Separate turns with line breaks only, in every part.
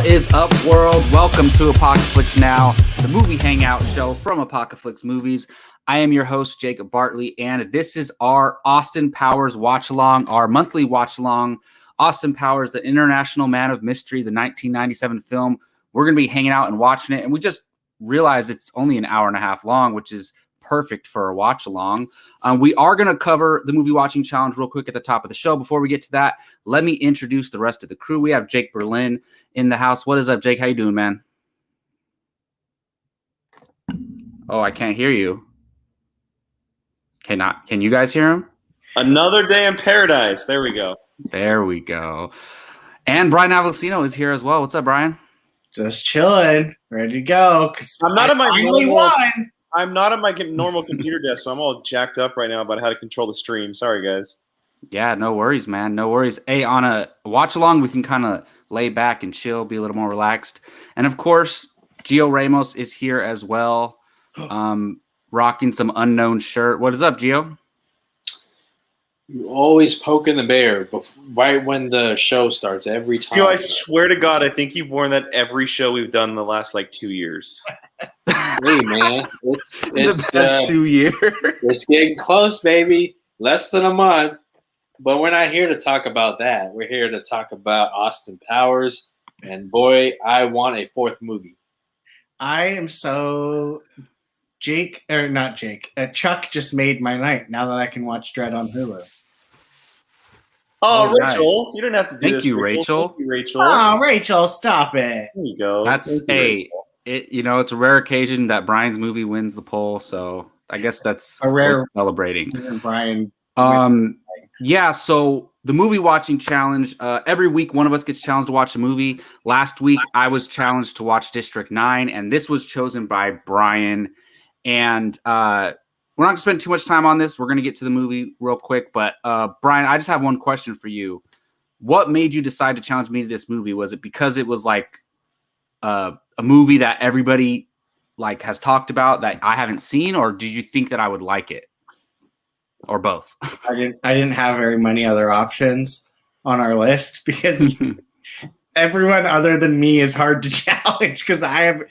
What is up, world? Welcome to Apocaflix Now, the movie hangout show from Apocaflix Movies. I am your host, Jacob Bartley, and this is our Austin Powers watch-along, our monthly watch-along. Austin Powers, the International Man of Mystery, the 1997 film. We're going to be hanging out and watching it, and we just realized it's only an hour and a half long, which is perfect for a watch-along. We are going to cover the movie watching challenge real quick at the top of the show. Before we get to that, let me introduce the rest of the crew. We have Jake Berlin in the house. What is up, Jake? How you doing, man? Oh, I can't hear you. Can you guys hear him?
Another day in paradise. There we go.
There we go. And Brian Avellino is here as well. What's up, Brian?
Just chilling, ready to go.
I'm not at my normal computer desk, so I'm all jacked up right now about how to control the stream. Sorry, guys.
Yeah, no worries, man. No worries. Hey, on a watch along, we can kind of lay back and chill, be a little more relaxed. And of course, Gio Ramos is here as well, rocking some unknown shirt. What is up, Gio?
You always poking the bear right when the show starts every time.
I swear to God, I think you've worn that every show we've done in the last 2 years.
Hey, man, it's
the best 2 years.
It's getting close, baby. Less than a month. But we're not here to talk about that. We're here to talk about Austin Powers. And boy, I want a fourth movie.
I am so Chuck just made my night now that I can watch Dredd on Hulu.
Oh, Rachel, nice. You didn't have to do this.
Thank you, Rachel.
Thank you, Rachel.
Oh, Rachel, stop it.
There you go.
That's it's a rare occasion that Brian's movie wins the poll, so I guess that's
a rare
celebrating.
Brian.
Yeah, so the movie watching challenge, every week one of us gets challenged to watch a movie. Last week I was challenged to watch District 9, and this was chosen by Brian. And we're not going to spend too much time on this. We're going to get to the movie real quick. But Brian, I just have one question for you. What made you decide to challenge me to this movie? Was it because it was like a movie that everybody has talked about that I haven't seen, or did you think that I would like it, or both?
I didn't have very many other options on our list because everyone other than me is hard to challenge because I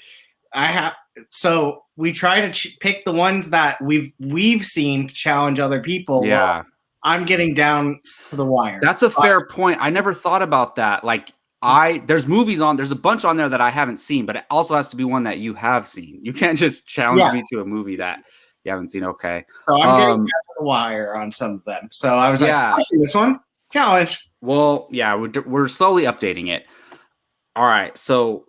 have. So we try to pick the ones that we've seen to challenge other people.
Yeah,
well, I'm getting down to the wire.
That's a fair point. I never thought about that. There's movies there's a bunch on there that I haven't seen, but it also has to be one that you have seen. You can't just challenge me to a movie that you haven't seen. Okay,
so I'm getting down to the wire on some of them. So I was I've seen this one challenge.
Well, yeah, we're slowly updating it. All right, so.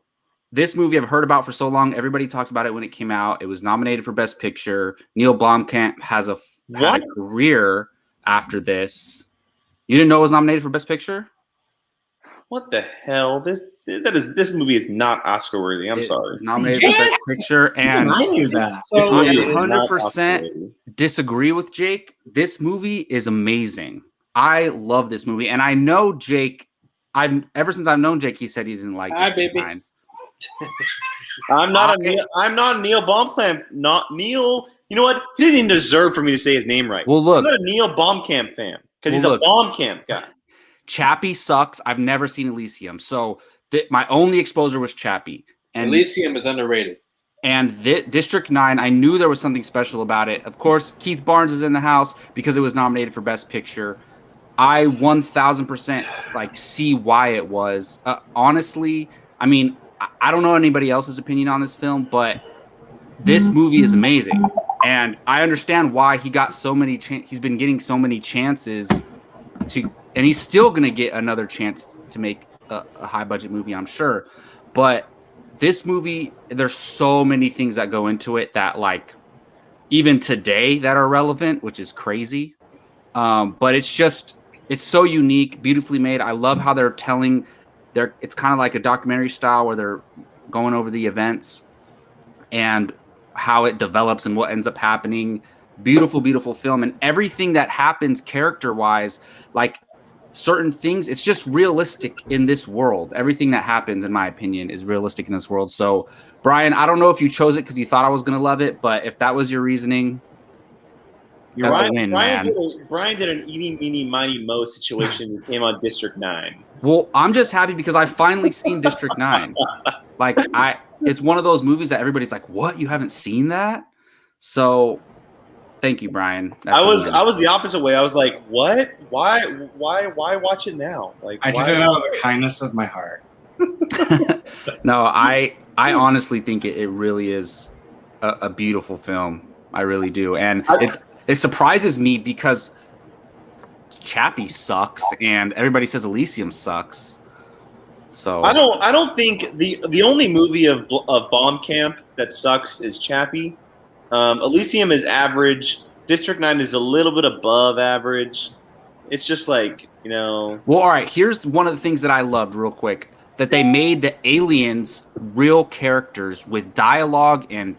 This movie I've heard about for so long. Everybody talked about it when it came out. It was nominated for Best Picture. Neil Blomkamp has a career after this. You didn't know it was nominated for Best Picture?
What the hell? This movie is not Oscar worthy. I'm sorry.
It's nominated for Best Picture, and
I knew that.
I 100% disagree with Jake. This movie is amazing. I love this movie, and I know Jake. Ever since I've known Jake, he said he doesn't like District 9.
I'm not Neil Blomkamp. Not Neil. You know what? He doesn't even deserve for me to say his name right.
Well, look,
I'm not a Neil Blomkamp fan because he's a Blomkamp guy.
Chappie sucks. I've never seen Elysium, so my only exposure was Chappie. And
Elysium is underrated.
And District 9, I knew there was something special about it. Of course, Keith Barnes is in the house because it was nominated for Best Picture. I 1,000% see why it was. Honestly, I mean. I don't know anybody else's opinion on this film, but this movie is amazing. And I understand why he got so many he's been getting so many chances and he's still going to get another chance to make a high budget movie, I'm sure. But this movie, there's so many things that go into it that even today that are relevant, which is crazy. But it's so unique, beautifully made. I love how they're telling it's kind of like a documentary style where they're going over the events and how it develops and what ends up happening. Beautiful, beautiful film. And everything that happens character-wise, certain things, it's just realistic in this world. Everything that happens, in my opinion, is realistic in this world. So, Brian, I don't know if you chose it because you thought I was going to love it, but if that was your reasoning, That's a win, man.
Brian did an eeny, meeny, miny, mo situation and came on District 9.
Well, I'm just happy because I finally seen District 9. Like it's one of those movies that everybody's like, "What? You haven't seen that?" So, thank you, Brian.
I was the opposite way. I was like, "What? Why watch it now?" Like
I did it out of the kindness of my heart.
No, I honestly think it really is a beautiful film. I really do, and it surprises me because Chappie sucks, and everybody says Elysium sucks. So
I don't think the only movie of Bomb Camp that sucks is Chappie. Elysium is average. District 9 is a little bit above average. It's just like,
Well, all right. Here's one of the things that I loved real quick, that they made the aliens real characters with dialogue and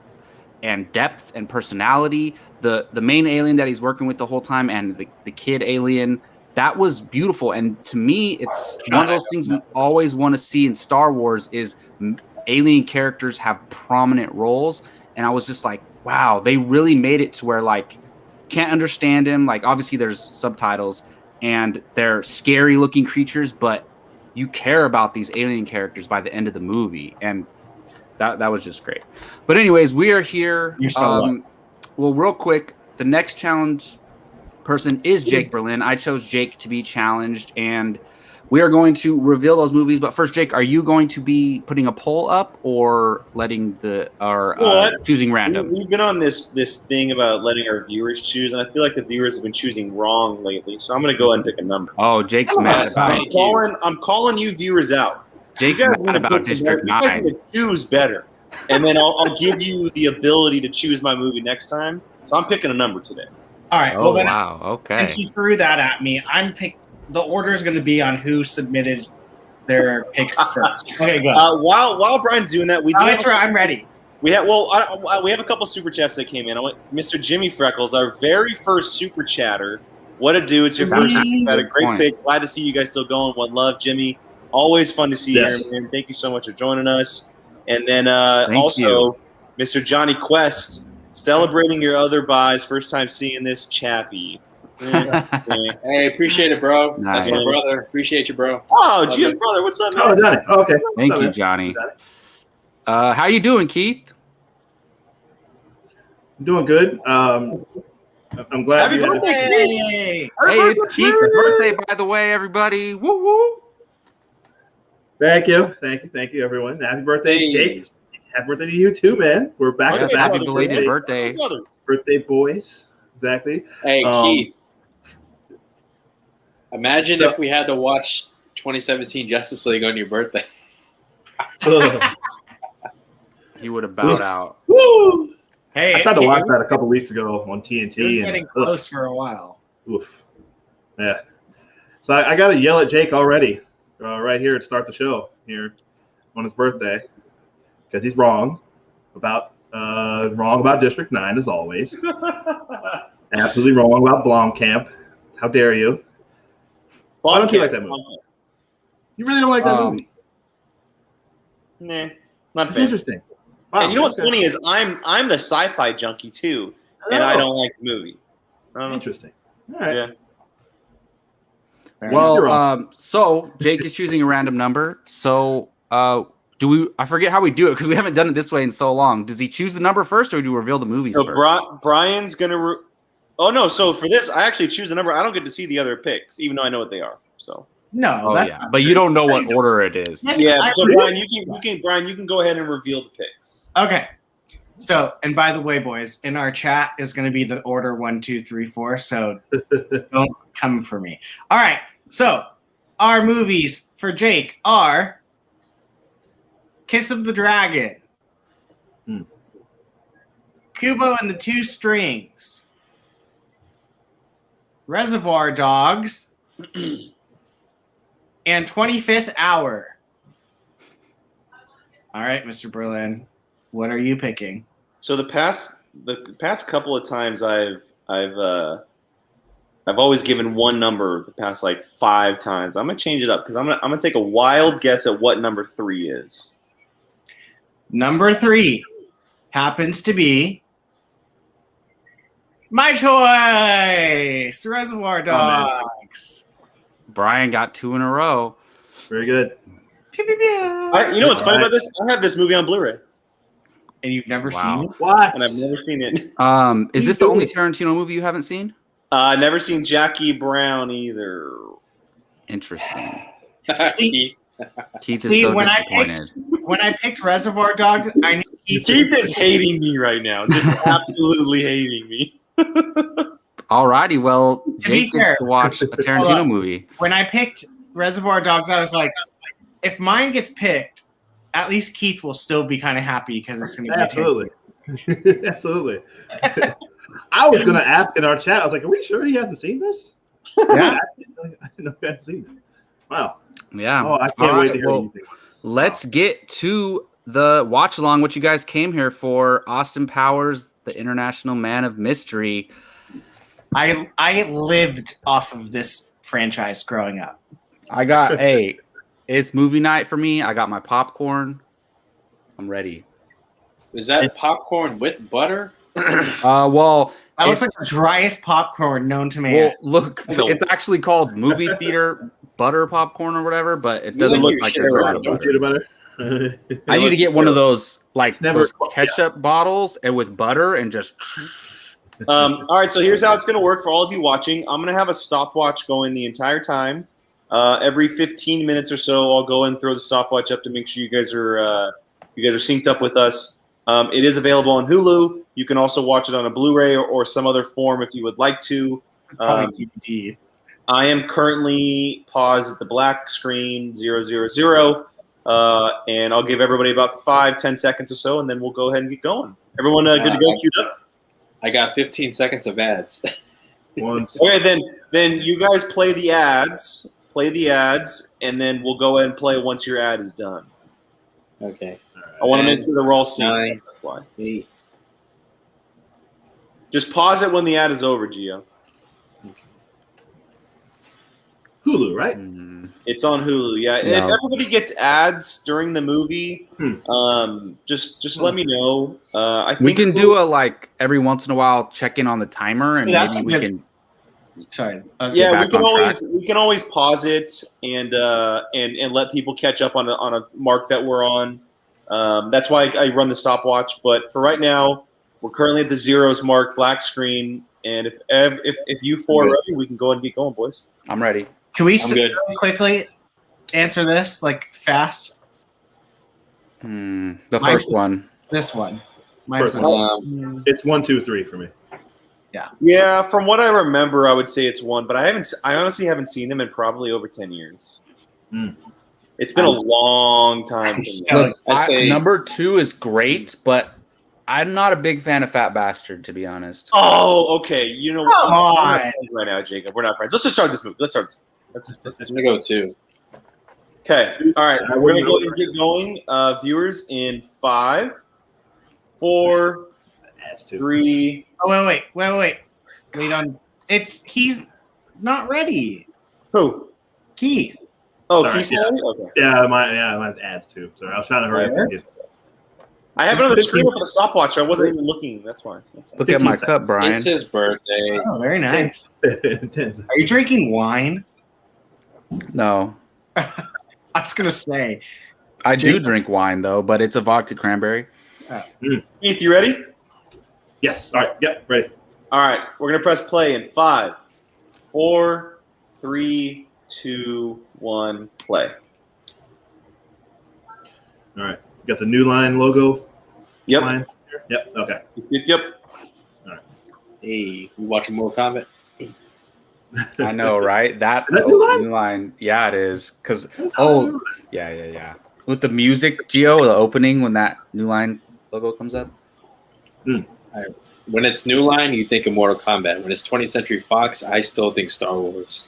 depth and personality. The main alien that he's working with the whole time and the kid alien, that was beautiful. And to me, it's one of those things we always want to see in Star Wars is alien characters have prominent roles. And I was just like, wow, they really made it to where like can't understand him. Like obviously there's subtitles and they're scary looking creatures, but you care about these alien characters by the end of the movie. And that was just great. But anyways, we are here.
You're so
well, real quick, the next challenge person is Jake Berlin. I chose Jake to be challenged, and we are going to reveal those movies. But first, Jake, are you going to be putting a poll up or letting choosing random?
We've been on this thing about letting our viewers choose, and I feel like the viewers have been choosing wrong lately. So I'm going to go ahead and pick a number.
Oh, Jake's mad about it.
I'm calling you viewers out.
Jake's mad about District 9.
You guys need to choose better, and then I'll give you the ability to choose my movie next time. So I'm picking a number today.
All right.
Oh,
well, then,
wow. Okay.
Since you threw that at me, the order is going to be on who submitted their picks first. Okay, go.
While Brian's doing that,
I'm ready.
We have we have a couple super chats that came in. I want Mr. Jimmy Freckles, our very first super chatter. What a dude! It's your first super chat. A great pick. Glad to see you guys still going. One love, Jimmy. Always fun to see you here, man. Thank you so much for joining us. And then also, Mr. Johnny Quest, celebrating your other buys. First time seeing this, Chappie.
Hey, appreciate it, bro.
Nice.
That's my brother. Appreciate you, bro.
Oh, Gio's brother. What's up, man?
Oh, Johnny. Oh, okay.
Thank you, Johnny. How you doing, Keith?
I'm doing good. I'm glad.
Happy birthday,
Hey.
Hey, it's Keith's birthday, by the way, everybody. Woo woo.
Thank you, everyone. Happy birthday, Jake. Happy birthday to you too, man. We're back.
Yes, happy belated birthday.
Birthday boys. Exactly.
Hey, Keith. Imagine if we had to watch 2017 Justice League on your birthday.
He would have bowed out.
Woo! Hey,
I tried to watch that a couple weeks ago on TNT.
It was getting close for a while.
Oof. Yeah. So I got to yell at Jake already, right here to start the show here on his birthday, because he's wrong about District 9 as always. Absolutely wrong about Blomkamp. How dare you? Why don't you like that movie? You really don't like that movie?
Nah, not
It's
fair.
interesting. Wow.
And you know what's funny is I'm the sci-fi junkie too, and I don't like the movie.
Interesting. All right.
Yeah.
Well, so Jake is choosing a random number. So, I forget how we do it because we haven't done it this way in so long. Does he choose the number first, or do we reveal the movies
So
first?
Brian's gonna. Oh no! So for this, I actually choose the number. I don't get to see the other picks, even though I know what they are. So.
No, that's not
but
true.
you don't know what order it is.
Yes,
Yeah, so Brian, you can go ahead and reveal the picks.
Okay. So, and by the way, boys, in our chat is going to be the order 1, 2, 3, 4. So don't come for me. All right. So our movies for Jake are Kiss of the Dragon, Kubo and the Two Strings, Reservoir Dogs, and 25th Hour. All right, Mr. Berlin, what are you picking?
So the past couple of times I've always given one number the past like 5 times. I'm gonna change it up because I'm gonna take a wild guess at what number 3 is.
Number 3 happens to be My choice, Reservoir Dogs.
Brian got 2 in a row.
Very good.
Pew, pew, pew.
You know what's funny about this? I have this movie on Blu-ray,
And you've never
Wow.
seen it?
What?
and I've never seen it.
Is this the only Tarantino movie you haven't seen?
Never seen Jackie Brown either.
Interesting.
See-
Keith is
See,
so
when
disappointed.
When I picked Reservoir Dogs, I knew
Keith is hating me right now, just absolutely hating me.
Alrighty, well,
To be
Jake gets
fair-
to watch a
Hold
Tarantino
on.
movie.
When I picked Reservoir Dogs, I was like, if mine gets picked, at least Keith will still be kind of happy because it's going to be
Absolutely. Absolutely. I was going to ask in our chat, I was like, are we sure he hasn't seen this?
Yeah.
I didn't know he hadn't seen it. Wow.
Yeah.
Oh, I can't
All
wait
right,
to hear
well,
what you think about this.
Let's get to the watch along, what you guys came here for. Austin Powers, the International Man of Mystery.
I lived off of this franchise growing up.
I got it's movie night for me. I got my popcorn. I'm ready.
Is that popcorn with butter?
Well,
That looks
it's-
like the driest popcorn known to man.
well, look, it's actually called movie theater butter popcorn or whatever, but it doesn't
look
look like
shit
there's a
around
lot of
Don't
butter.
you butter?
I need to get one of those like
It's never-
those ketchup bottles and with butter and just.
All right, so here's how it's going to work for all of you watching. I'm going to have a stopwatch going the entire time. Every 15 minutes or so, I'll go and throw the stopwatch up to make sure you guys are synced up with us. It is available on Hulu. You can also watch it on a Blu-ray or some other form if you would like to.
Probably DVD.
I am currently paused at the black screen 000, and I'll give everybody about 5-10 seconds or so, and then we'll go ahead and get going. Everyone good to go? Queued up?
I got 15 seconds of ads.
Okay, then you guys play the ads, and then we'll go ahead and play once your ad is done.
Okay.
I want to make sure that we're all seeing.
9,
That's why.
8.
Just pause it when the ad is over, Gio.
Hulu, right?
It's on Hulu, yeah. And
Yeah.
if everybody gets ads during the movie, just let me know. I think
We can do a like every once in a while check in on the timer, and
Yeah, that's
maybe we
good.
can.
Sorry. I was
Yeah,
back
we can always pause it and let people catch up on a mark that we're on. That's why I run the stopwatch. But for right now, we're currently at the zeros mark, black screen. And if you four are ready, we can go ahead and get going, boys.
I'm ready.
Can we
I'm good.
quickly answer this like fast?
The
Mine's-
first one.
This one. Mine's
First
this
one.
one.
It's 1, 2, 3 for me.
Yeah, from what I remember, I would say it's one, but I honestly haven't seen them in probably over 10 years.
Mm.
It's been a long time.
I'm
for me.
so-
Look,
I'd say-
number 2 is great, but I'm not a big fan of Fat Bastard, to be honest.
Oh, okay. You know what?
Come
We're not
on.
friends right now, Jacob. We're not friends. Let's just start this movie. Let's start. Let's
I'm going to go 2.
Okay. All right. We're gonna go ahead and get going. Viewers in 5, 4,
Adds 2.
3.
Oh, wait. Wait on. He's not ready.
Who?
Keith.
Oh,
Sorry,
Keith's
yeah.
ready? Okay.
Yeah, mine adds 2. Sorry, I was trying to hurry up and get.
I have
It's
another
15
screen up on the stopwatch. I wasn't even looking. That's why.
Look at my
15
cup, Brian.
It's his birthday.
Oh, very nice.
10.
Are you drinking wine?
No,
I was gonna say.
I do drink wine though, but it's a vodka cranberry.
Keith, you ready?
Yes. All right. Yep. Ready.
All right. We're gonna press play in 5, 4, 3, 2, 1. Play.
All right. Got the New Line logo.
Yep.
Line here? Yep. Okay.
Yep.
Hey, we watching Mortal Kombat?
I know, right? That,
Is that New Line?
New Line. Yeah, it is. Because yeah. With the music, Gio, the opening when that New Line logo comes up.
When it's New Line, you think of Mortal Kombat. When it's 20th Century Fox, I still think Star Wars.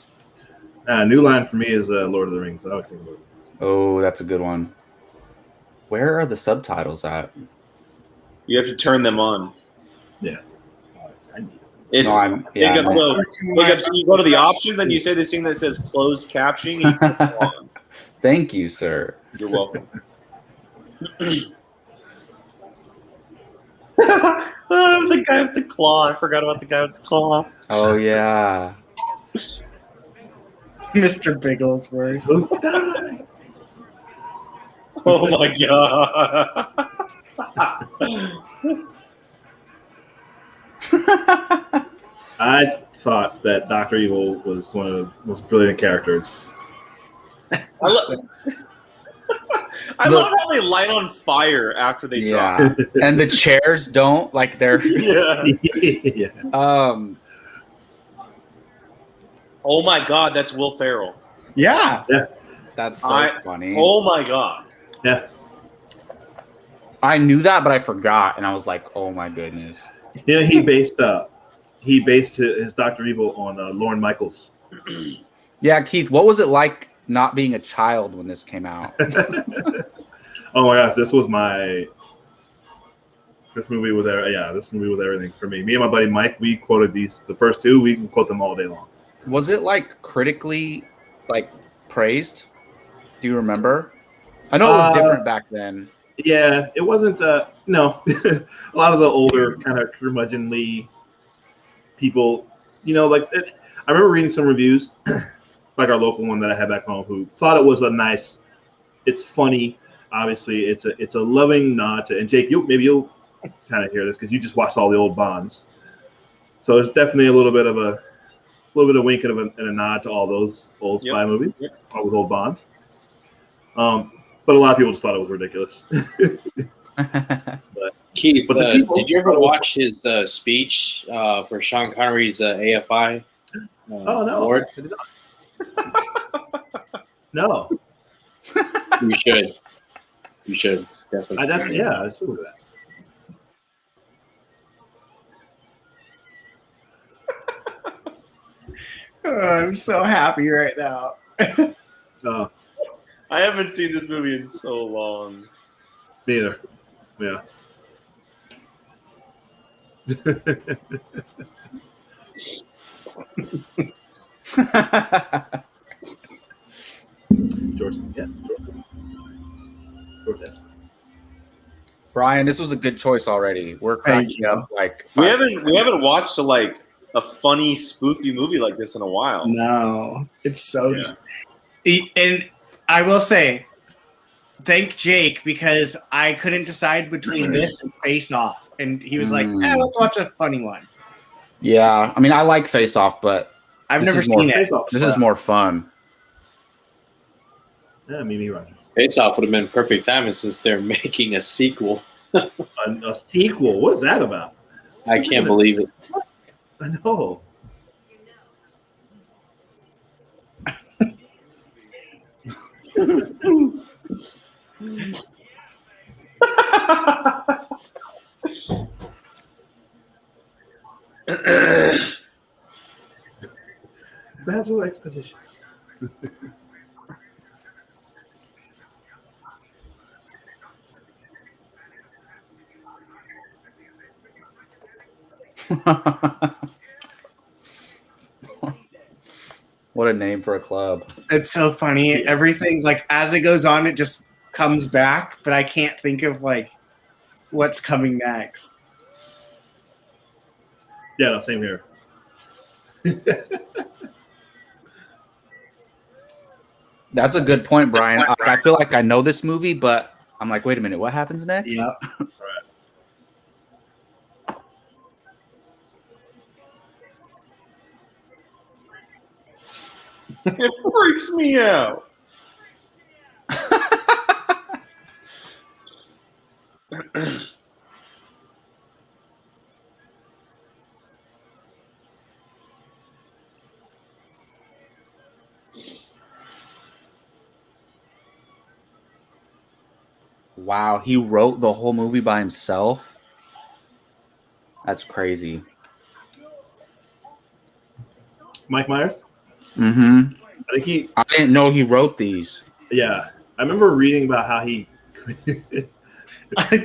New Line for me is Lord of the Rings. I always think Lord of the Rings.
Oh, that's a good one. Where are the subtitles at?
You have to turn them on.
Yeah. I need it.
It's Jacob, so you go to the option, then you say this thing that says closed captioning. And you put it on.
Thank you, sir.
You're welcome. The guy with the claw. I forgot about the guy with the claw.
Oh yeah.
Mr. Bigglesworth.
Oh my god.
I thought that Dr. Evil was one of the most brilliant characters.
I love how they light on fire after they talk.
Yeah. And the chairs don't like they're
Yeah.
Yeah.
Oh my god, that's Will Ferrell.
Yeah.
that's so funny.
Oh my god.
Yeah.
I knew that, but I forgot, and I was like, "Oh my goodness!"
You know, he based his Dr. Evil on Lorne Michaels.
Yeah, Keith, what was it like not being a child when this came out?
Oh my gosh, this movie was there. Yeah, this movie was everything for me. Me and my buddy Mike, we quoted the first two. We can quote them all day long.
Was it like critically like praised? Do you remember? I know it was different back then.
Yeah, it wasn't. No, a lot of the older kind of curmudgeonly people, I remember reading some reviews, like our local one that I had back home, who thought it was it's funny. Obviously, it's a loving nod to. And Jake, you'll kind of hear this because you just watched all the old Bonds, so there's definitely a little bit of wink and a nod to all those old spy movies, all those old Bonds. But a lot of people just thought it was ridiculous.
Keith, did you ever watch his speech for Sean Connery's AFI?
Oh no!
Award?
No.
You should. You should definitely.
I should do that.
Oh, I'm so happy right now.
Oh,
I haven't seen this movie in so long.
neither. Yeah. George, yeah. George S.
Brian, this was a good choice already. We're cracking up like
We haven't watched a funny spoofy movie like this in a while.
No, it's so. And I will say, thank Jake, because I couldn't decide between this and Face Off, and he was like, "Let's watch a funny one."
Yeah, I mean, I like Face Off, but
I've
this
never
is more
seen it.
This is more fun.
Yeah, Mimi Rogers.
Face Off would have been perfect timing since they're making a sequel.
A sequel? What's that about?
I can't believe it.
I know. Basil exposition.
What a name for a club.
It's so funny. Everything, like, as it goes on, it just comes back, but I can't think of, like, what's coming next.
Yeah, no, same here.
That's a good point, Brian. I feel like I know this movie, but I'm like, wait a minute, what happens next?
Yep.
It freaks me out.
Wow, he wrote the whole movie by himself? That's crazy.
Mike Myers?
Mm-hmm.
I think
I didn't know he wrote these.
Yeah. I remember reading about how he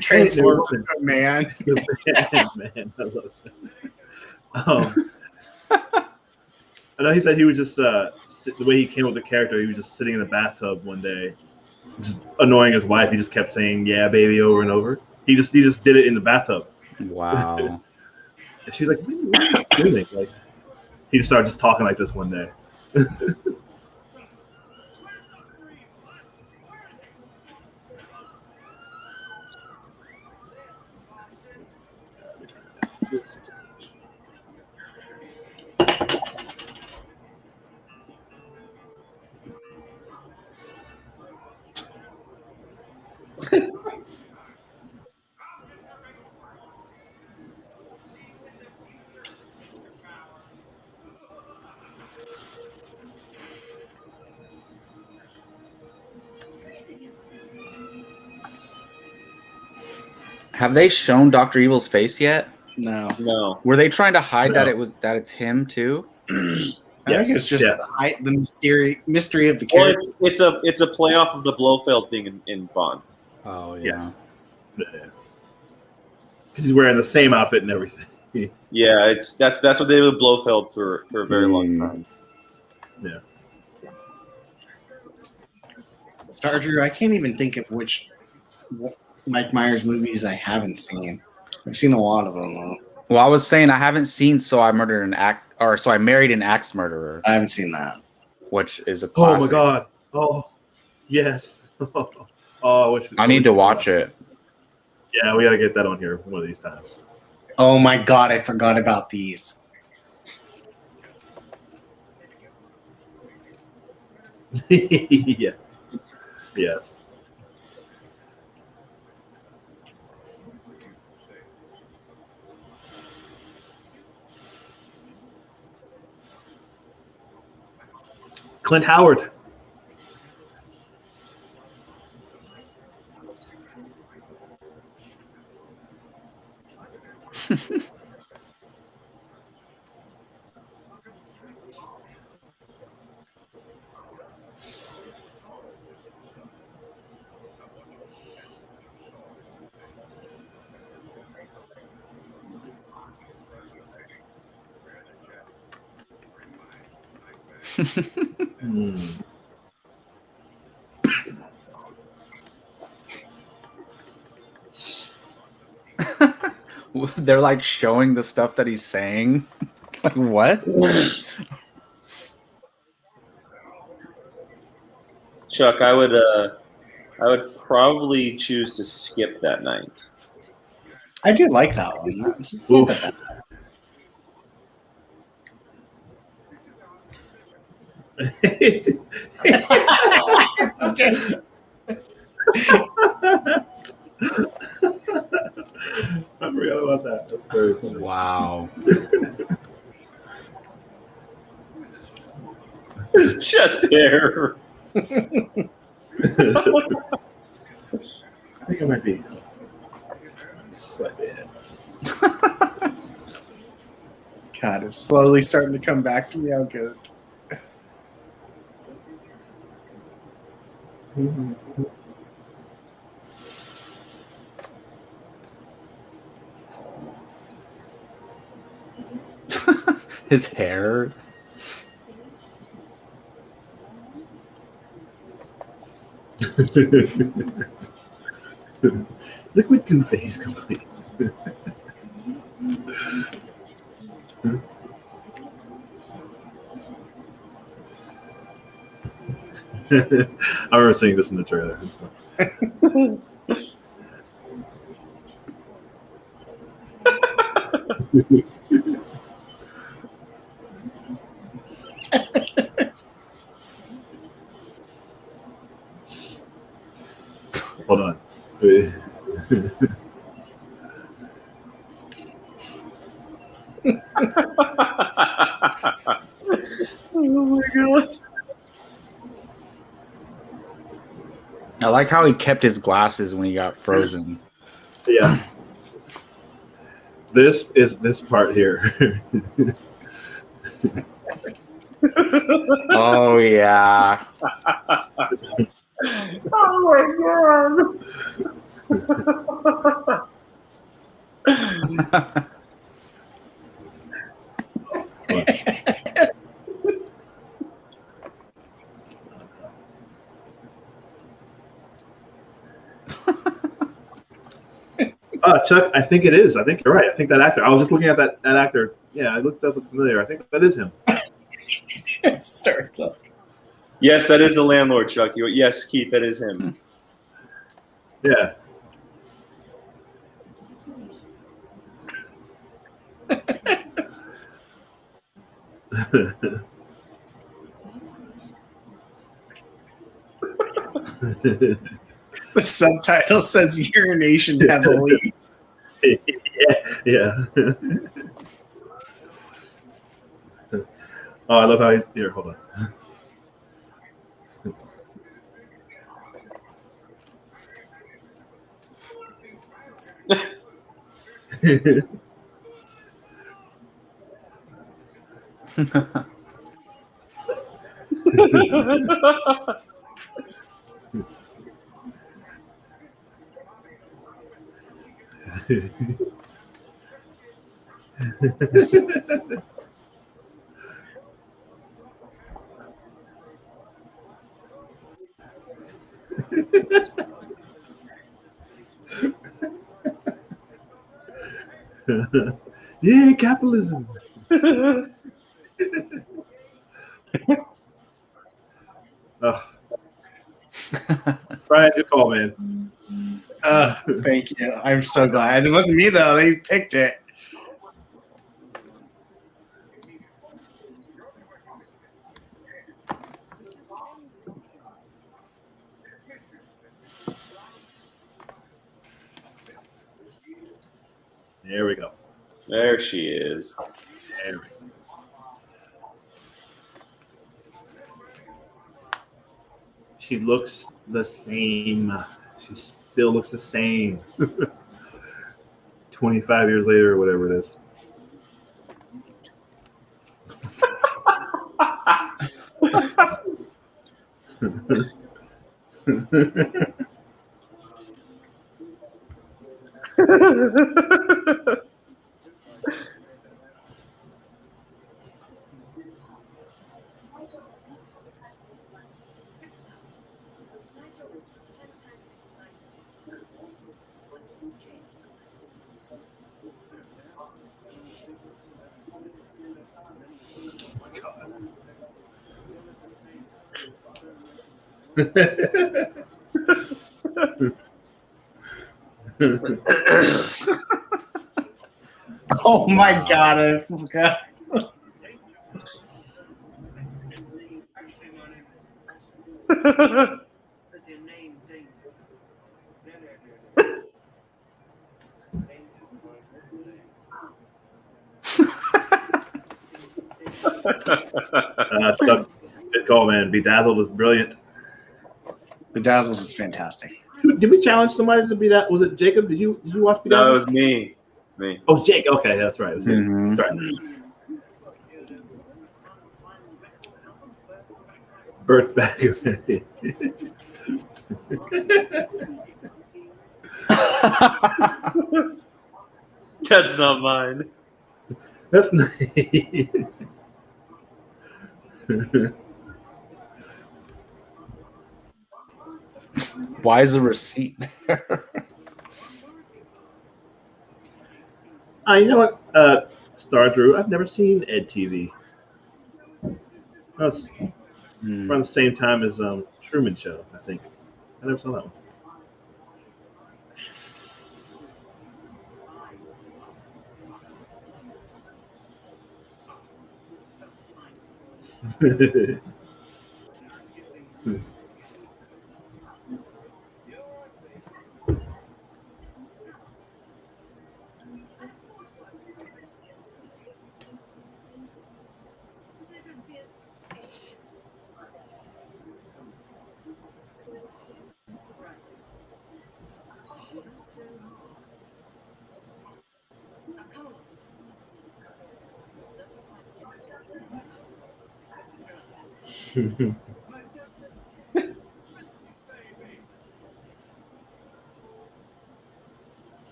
Transforms into a man.
Man, I love that. I know he said he was just the way he came up with the character, he was just sitting in the bathtub one day, just annoying his wife. He just kept saying "yeah, baby" over and over. He just did it in the bathtub.
Wow.
And she's like, what are you doing? Like, he just started just talking like this one day.
Have they shown Dr. Evil's face yet?
No.
No.
Were they trying to hide
No.
that it's him too?
I think it's just
Yes.
the mystery of the
Well,
character.
it's a playoff of the Blofeld thing in Bond.
Oh yeah.
Yes. Because he's wearing the same outfit and everything.
Yeah, that's what they did with Blofeld for a very long time.
Yeah.
Star Drew, I can't even think of which Mike Myers movies I haven't seen. I've seen a lot of them though.
Well, I was saying I haven't seen So I Married an Axe Murderer,
I haven't seen that.
which is a
Oh
classic.
my god. Oh, yes. I wish.
I need to watch it.
Yeah, we gotta get that on here one of these times.
Oh my god, I forgot about these.
Yes. Yes. Clint Howard. Hmm.
They're like showing the stuff that he's saying. It's like what?
Chuck, I would probably choose to skip that night.
I do like that one. It's not that bad. Okay.
I forgot about that. That's very funny.
Wow.
It's just hair.
I think I might be slightly ahead.
God, it's slowly starting to come back to me how good.
His hair.
Liquid confetti is complete. I remember seeing this in the trailer. Hold on.
Oh my god.
I like how he kept his glasses when he got frozen.
Yeah. This is this part here.
Oh yeah.
Oh my god.
Chuck, I think it is. I think you're right. I think that actor. I was just looking at that actor. Yeah, I looked familiar. I think that is him.
Starts up.
Yes, that is the landlord, Chuck. Yes, Keith, that is him.
Yeah.
The subtitle says urination heavily.
yeah. Oh, I love how he's here. Hold on. Yay, capitalism. Oh. Brian, good call, man.
Thank you. I'm so glad. It wasn't me, though. They picked it.
There we go.
There she is.
There we go. She looks the same. She still looks the same. 25 years later or whatever it is.
Oh my God, I forgot.
Good call, man. Bedazzled was brilliant.
Bedazzled is fantastic.
Did we challenge somebody to be that? Was it Jacob? Did you watch Bedazzled?
No, it was me. It's me.
Oh, Jake. Okay, that's right. It was
Mhm.
That's right. Bert Backer.
That's not mine.
That's
Why is the receipt there?
you know what? Star Drew. I've never seen Ed TV. That's around the same time as Truman Show, I think. I never saw that one.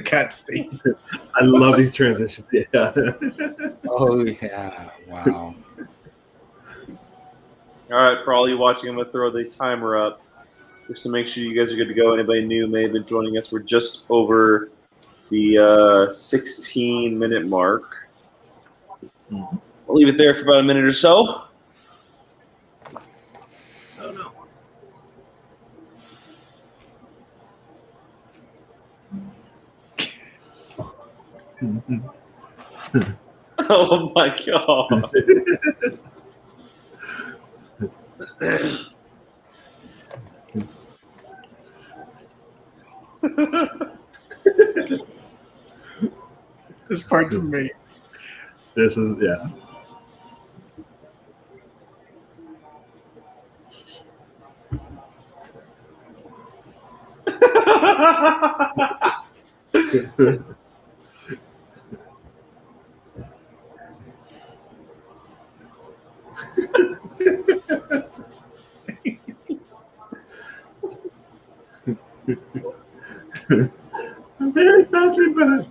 Cutscene.
I love these transitions. Yeah.
Oh yeah! Wow.
All right, for all you watching, I'm going to throw the timer up just to make sure you guys are good to go. Anybody new may have been joining us. We're just over the 16-minute mark.
Mhm.
I'll leave it there for about a minute or so.
Oh no.
Oh my god.
This part's amazing.
This is yeah. I'm very battery bad.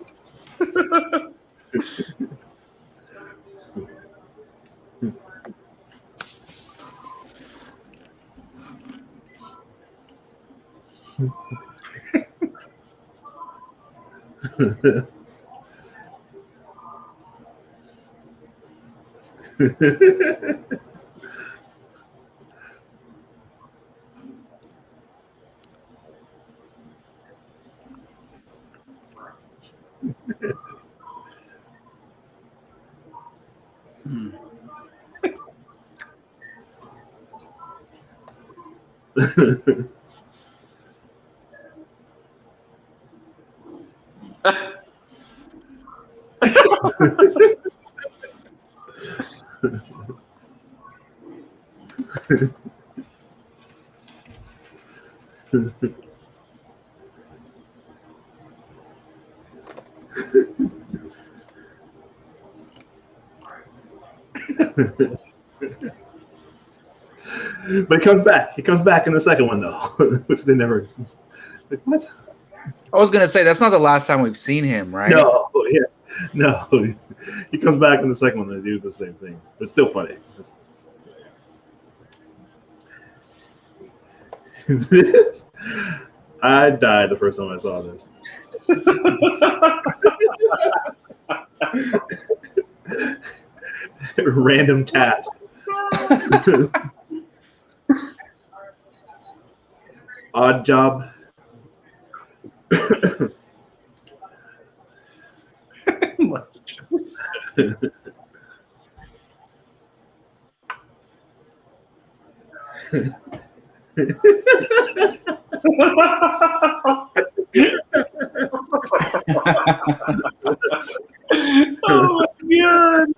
But he comes back. He comes back in the second one though, which they never. Like, what?
I was gonna say that's not the last time we've seen him, right?
No, yeah, no. He comes back in the second one and they do the same thing. But it's still funny. I died the first time I saw this. Random task. Odd job.
Oh my god.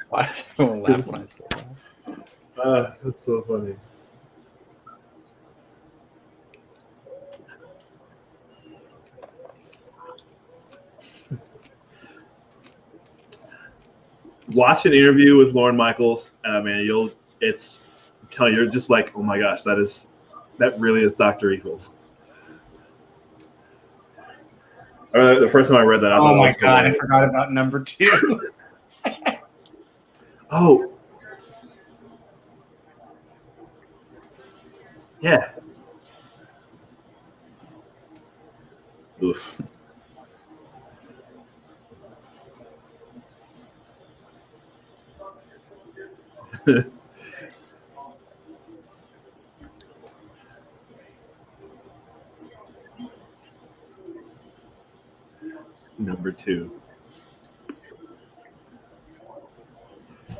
Why does everyone laugh when I say that?
That's so funny. Watch an interview with Lorne Michaels, man, I'm telling you, you're just like, oh my gosh, that really is Dr. Evil. The first time I read that, I
Oh
thought
my
it was
god, I
hilarious.
forgot about number 2.
Oh, yeah. Oof. Number 2.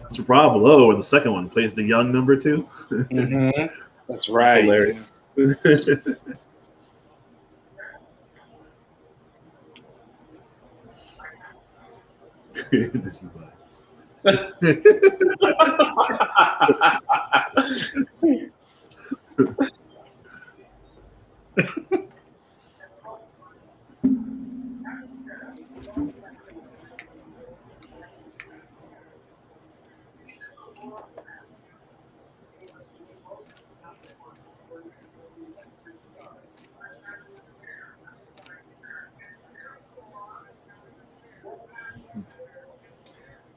It's Rob Lowe in the second one plays the young number 2.
Mm-hmm.
That's right.
Hilarious. This is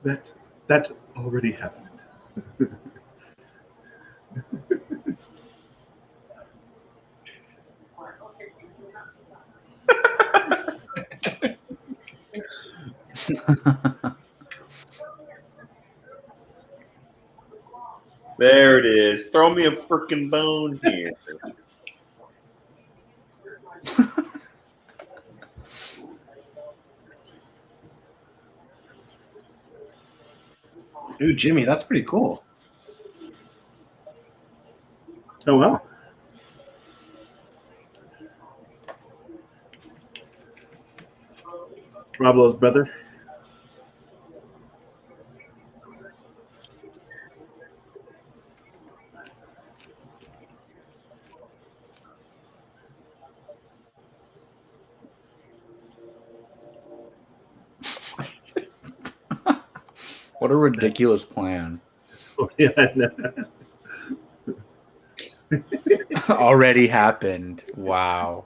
That already happened.
There it is. Throw me a freaking bone here.
Dude, Jimmy, that's pretty cool.
Oh wow. Rob Lowe's brother.
What a ridiculous plan.
So, yeah,
Already happened. Wow.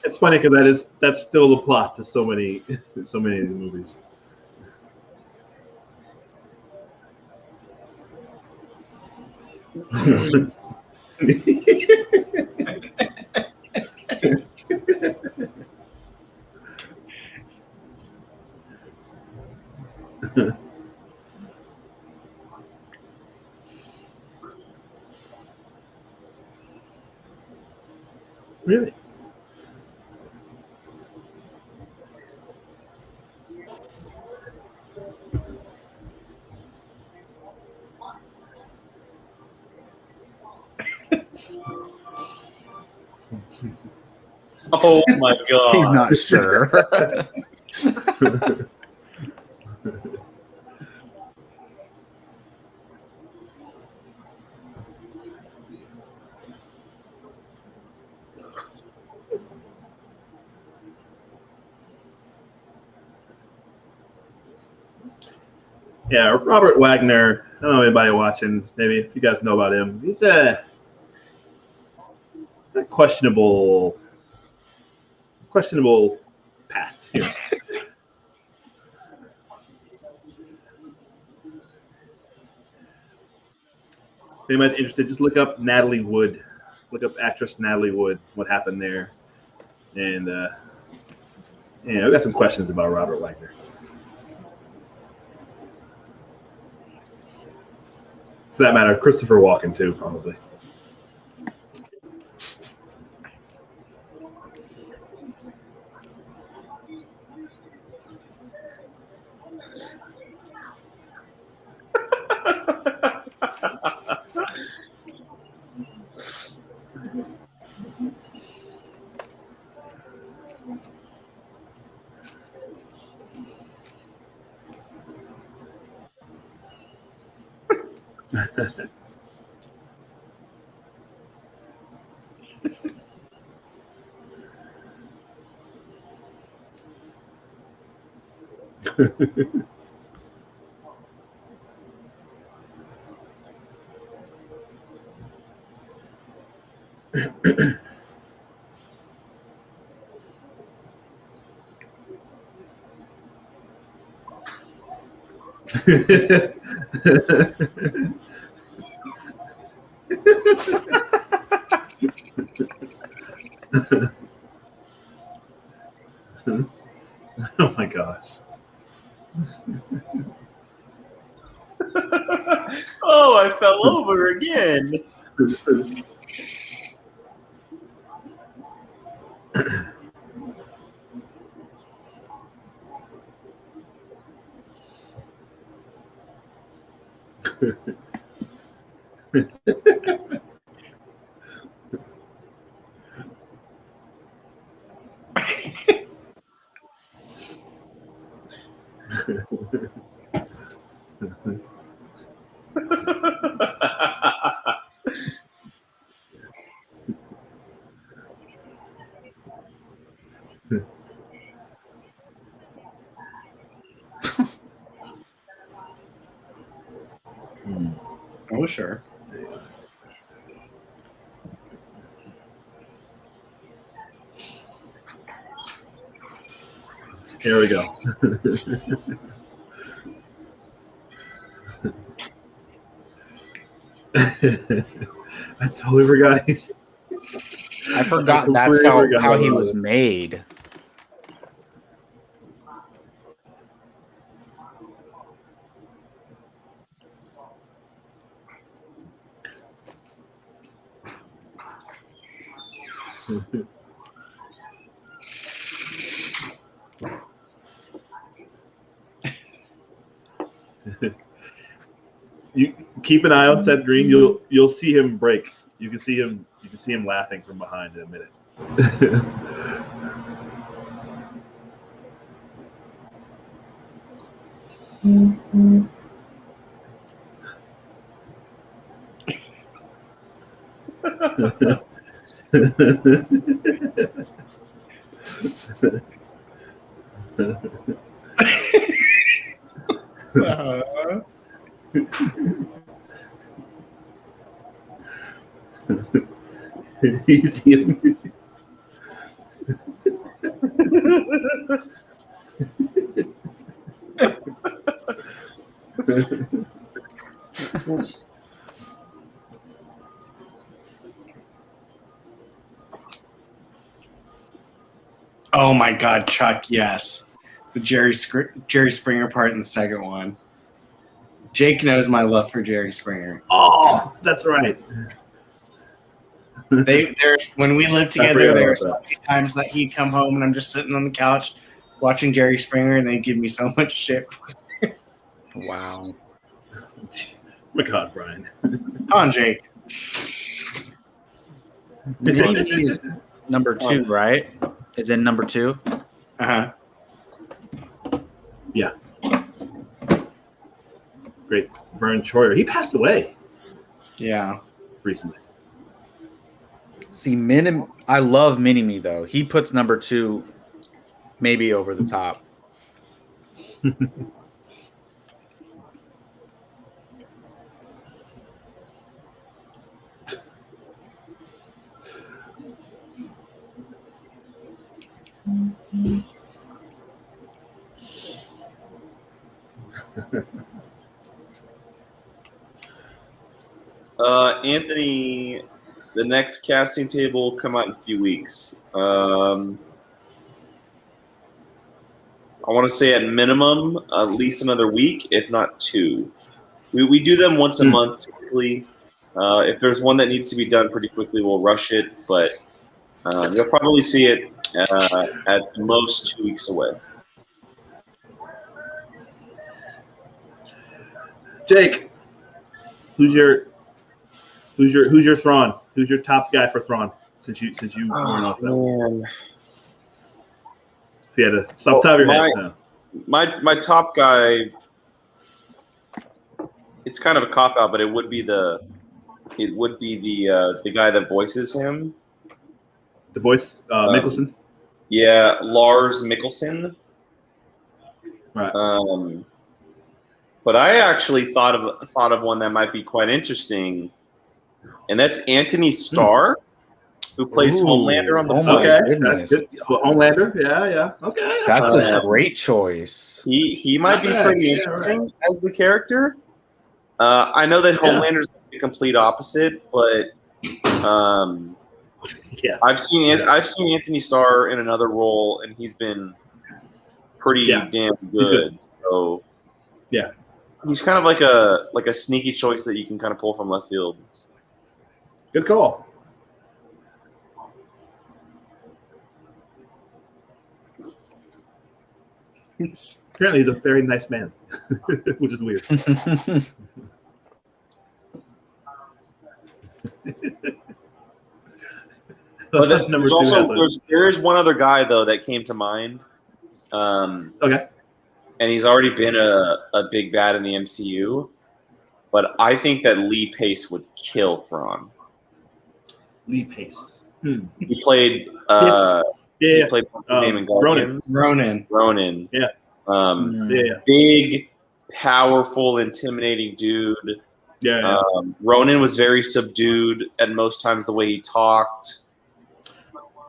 It's funny because that's still the plot to so many of these movies. Really?
Oh my god.
He's not sure.
Yeah, Robert Wagner. I don't know anybody watching. Maybe if you guys know about him, he's a questionable past here. If anybody's interested, just look up Natalie Wood. Look up actress Natalie Wood. What happened there? And we got some questions about Robert Wagner. For that matter, Christopher Walken too, probably. Oh my gosh.
Oh, I fell over again.
Oh, sure.
Here we go. I totally forgot.
I forgot that's
completely forgot
how he
about
was
it.
made.
You keep an eye on Seth Green. You'll see him break. You can see him laughing from behind in a minute. You see him.
Oh my God, Chuck! Yes, the Jerry Springer part in the second one. Jake knows my love for Jerry Springer.
Oh, that's right.
When we lived
I
together,
forgot
there were
about
so
that.
many times that he'd come home and I'm just sitting on the couch watching Jerry Springer, and they'd give me so much shit.
Wow.
Oh my God, Brian.
Come on, Jake.
Mini-Me is number 2, right? Is in number 2?
Uh-huh.
Yeah. Great. Vern Troyer. He passed away
Yeah.
recently.
See, I love Mini-Me, though. He puts number 2 maybe over the top.
Anthony, the next casting table will come out in a few weeks. I want to say at minimum at least another week, if not 2. We do them once a month typically. If there's one that needs to be done pretty quickly, we'll rush it. But you'll probably see it at most 2 weeks away.
Jake, who's your Thrawn? Who's your top guy for Thrawn? Since you weren't off that.
Man.
If you had to off the top of your head. No.
My top guy, it's kind of a cop out, but it would be the guy that voices him.
The voice, Mikkelsen.
Yeah, Lars Mikkelsen.
Right.
But I actually thought of one that might be quite interesting, and that's Anthony Starr, who plays Homelander on the book.
my
Okay,
goodness.
that's good. Homelander. Yeah. Okay.
That's a great choice.
He might be
Not bad.
pretty
Yeah,
interesting
right.
as the character. I know that Homelander's the complete opposite, but
Yeah.
I've seen Anthony Starr in another role, and he's been pretty damn good. So
yeah,
he's kind of like a sneaky choice that you can kind of pull from left field.
Good call. Apparently, he's a very nice man, which is weird.
But
Number 2
there is one other guy though that came to mind.
Okay.
And he's already been a big bad in the MCU, but I think that Lee Pace would kill Thrawn.
Lee Pace.
He played. He played what's his name in Guardians.
Ronan.
Yeah. Big, powerful, intimidating dude.
Yeah.
Ronan was very subdued at most times the way he talked.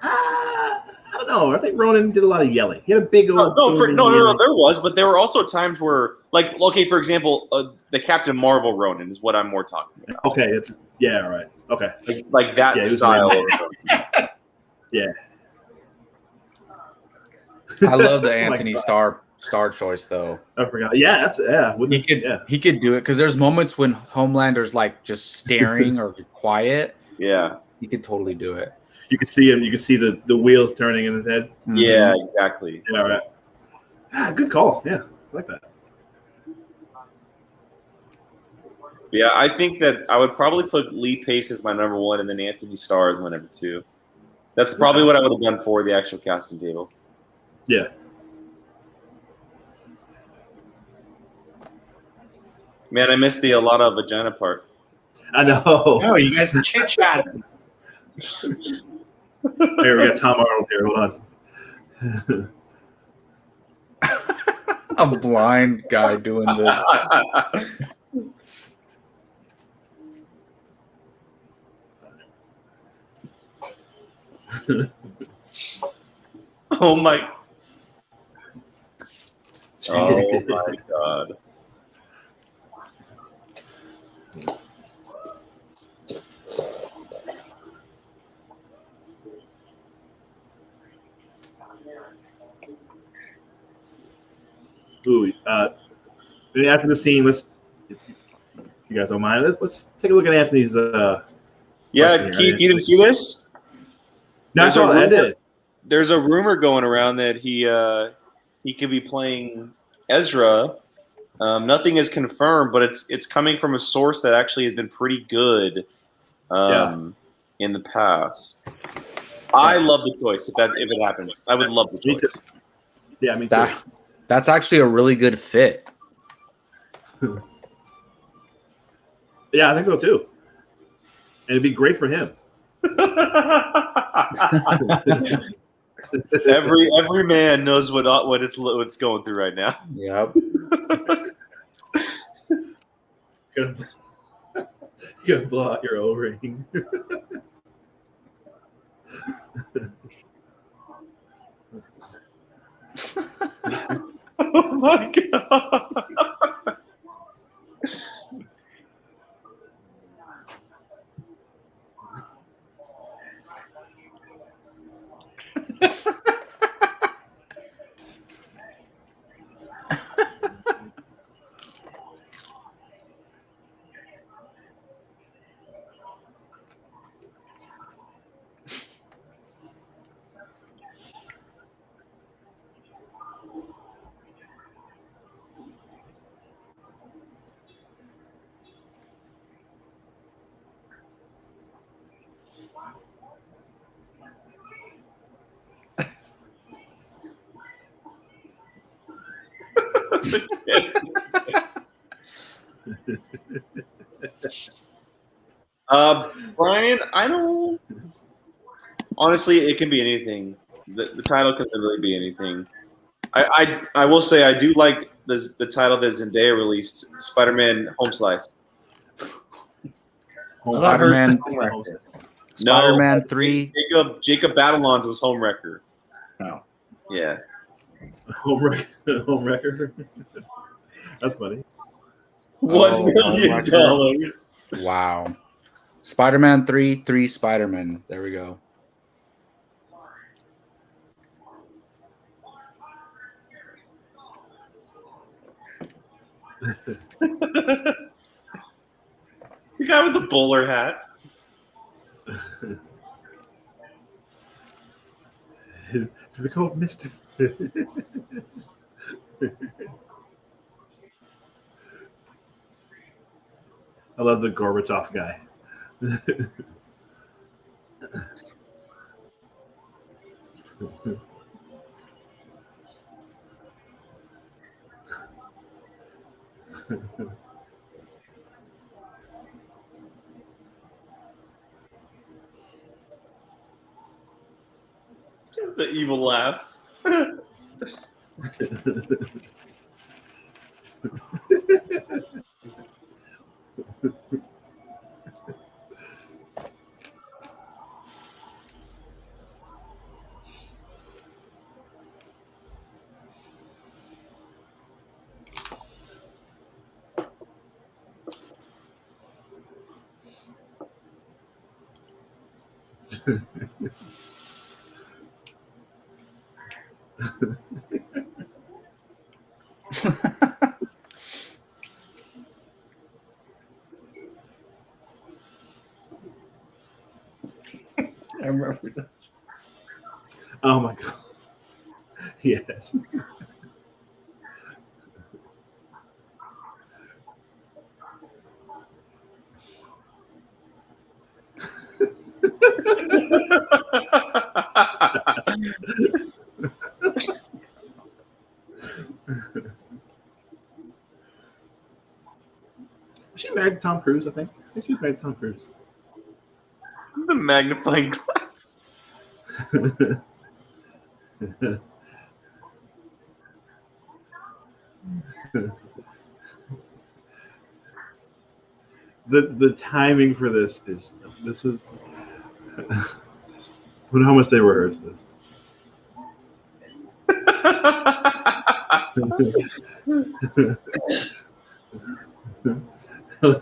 I don't No, I think Ronan did a lot of yelling. He had a big old.
No, there was, but there were also times where, like, okay, for example, the Captain Marvel Ronin is what I'm more talking about.
Okay, all right. Okay,
like that style.
Yeah.
I love the
Oh my
Anthony
God.
Starr choice though.
I forgot. Yeah,
He could do it because there's moments when Homelander's like just staring or quiet.
Yeah,
he could totally do it.
You could see him. You could see the wheels turning in his head.
Mm-hmm.
Yeah, exactly.
Yeah, all right. Good call. Yeah, I like that.
Yeah, I think that I would probably put Lee Pace as my number one, and then Anthony Starr as my number two. That's probably what I would have done for the actual casting table.
Yeah.
Man, I missed the Alana vagina part.
I know.
No, you guys chit chat.
Here, we got Tom Arnold here. Hold on.
A blind guy doing the.
Oh my! Oh my God!
Ooh, maybe after the scene, if you guys don't mind, let's take a look at Anthony's.
Yeah, Keith, you didn't see this?
No, I saw it. I did.
There's a rumor going around that he could be playing Ezra. Nothing is confirmed, but it's coming from a source that actually has been pretty good in the past. I love the choice if it happens. I would love the choice.
Yeah, me too.
That's actually a really good fit.
Yeah, I think so too. And it'd be great for him.
Every man knows what's going through right now.
Yep.
You're gonna blow out your O-ring.
Oh my God! Brian, I don't. Honestly, it can be anything. The title can literally be anything. I will say I do like the title that Zendaya released, Spider-Man Home Slice.
Spider-Man. Spider-Man 3.
Jacob Batalons was Homewrecker.
Oh.
Yeah.
Homewrecker. That's funny.
$1 million.
Wow. Spider-Man 3 Spider-Man. There we go.
The guy with the bowler hat.
They're called Mr. I love the Gorbachev guy.
The evil laughs.
I remember this.
Oh my god. Yes. Was she married to Tom Cruise? I think she was married to Tom Cruise.
The magnifying glass.
The timing for this is how much they rehearsed this. Oh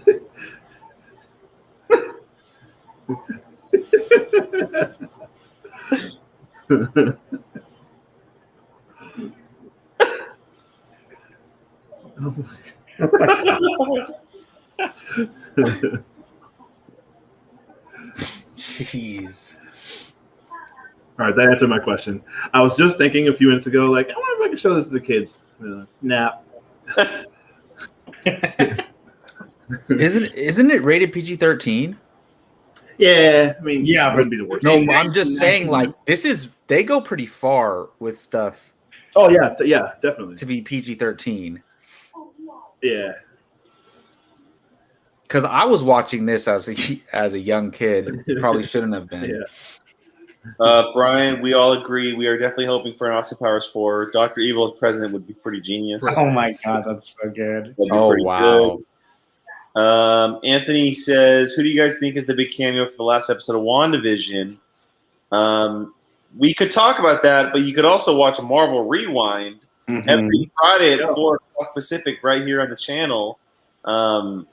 Jeez.
All right, that answered my question. I was just thinking a few minutes ago, like, I wonder if I can show this to the kids. Nah.
Isn't it rated PG-13?
Yeah, I mean,
Yeah,
it
but
wouldn't be the worst.
No,
In
I'm just saying,
1919.
like, they go pretty far with stuff
Oh yeah, yeah, definitely.
to be PG-13.
Yeah.
Because I was watching this as a young kid. Probably shouldn't have been.
Yeah.
Brian, we all agree. We are definitely hoping for an Austin Powers 4. Dr. Evil as president would be pretty genius.
Oh my god, that's so good.
That'd be
Oh,
pretty
wow.
good. Anthony says, who do you guys think is the big cameo for the last episode of WandaVision? We could talk about that, but you could also watch Marvel Rewind every Friday at 4 o'clock Pacific right here on the channel.
I'll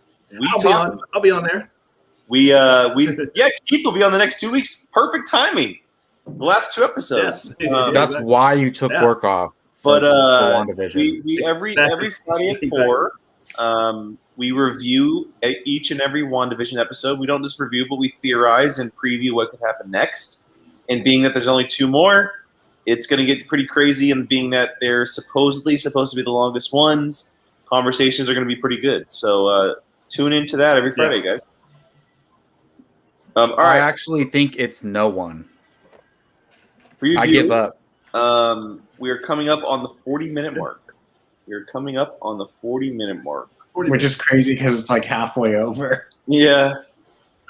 be on there.
Yeah, Keith will be on the next 2 weeks. Perfect timing. The last 2 episodes.
Yes.
That's why you took work off.
But
for WandaVision.
we every Friday at 4, we review each and every WandaVision episode. We don't just review, but we theorize and preview what could happen next. And being that there's only 2 more, it's going to get pretty crazy. And being that they're supposedly supposed to be the longest ones, conversations are going to be pretty good. So tune into that every Friday, guys. All right.
I actually think it's no one.
For you
I
viewers,
give up.
We are coming up on the 40-minute mark.
Which is crazy because it's like halfway over.
Yeah.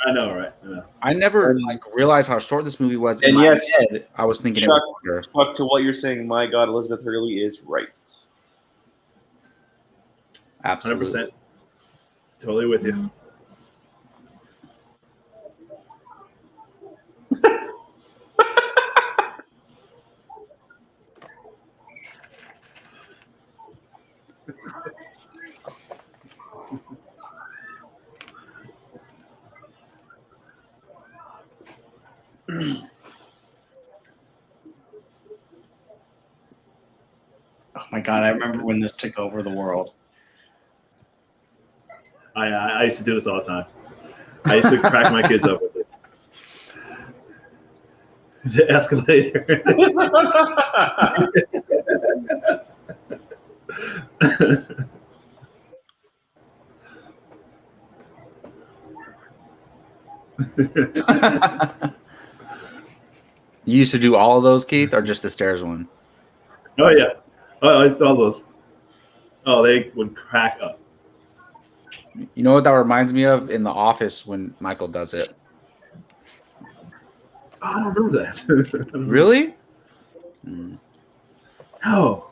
I know, right? I know.
I never realized how short this movie was.
And yes,
head, I was thinking it was longer.
Chuck, to what you're saying, my God, Elizabeth Hurley is right.
Absolutely.
100%. Totally with you.
Oh my god, I remember when this took over the world.
I used to do this all the time. I used to crack my kids up with this. The escalator.
You used to do all of those, Keith, or just the stairs one?
Oh yeah. Oh, I used to do all those. Oh, they would crack up.
You know what that reminds me of? In The Office when Michael does it.
Oh, I don't remember that.
Really?
No.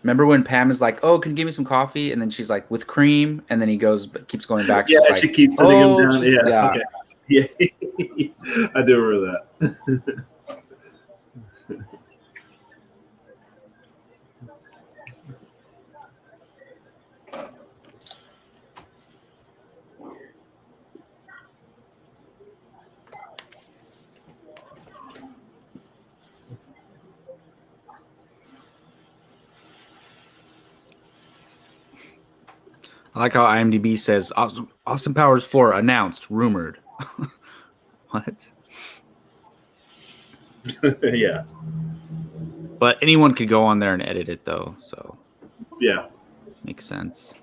Remember when Pam is like, "Oh, can you give me some coffee?" And then she's like, "With cream," and then he goes, but keeps going back.
Yeah,
she's
she
like,
keeps sitting him down.
she's-
Yeah. Okay. Yeah. I do remember that.
I like how IMDb says Austin Powers 4 announced, rumored. What?
Yeah.
But anyone could go on there and edit it, though, so
Yeah.
makes sense.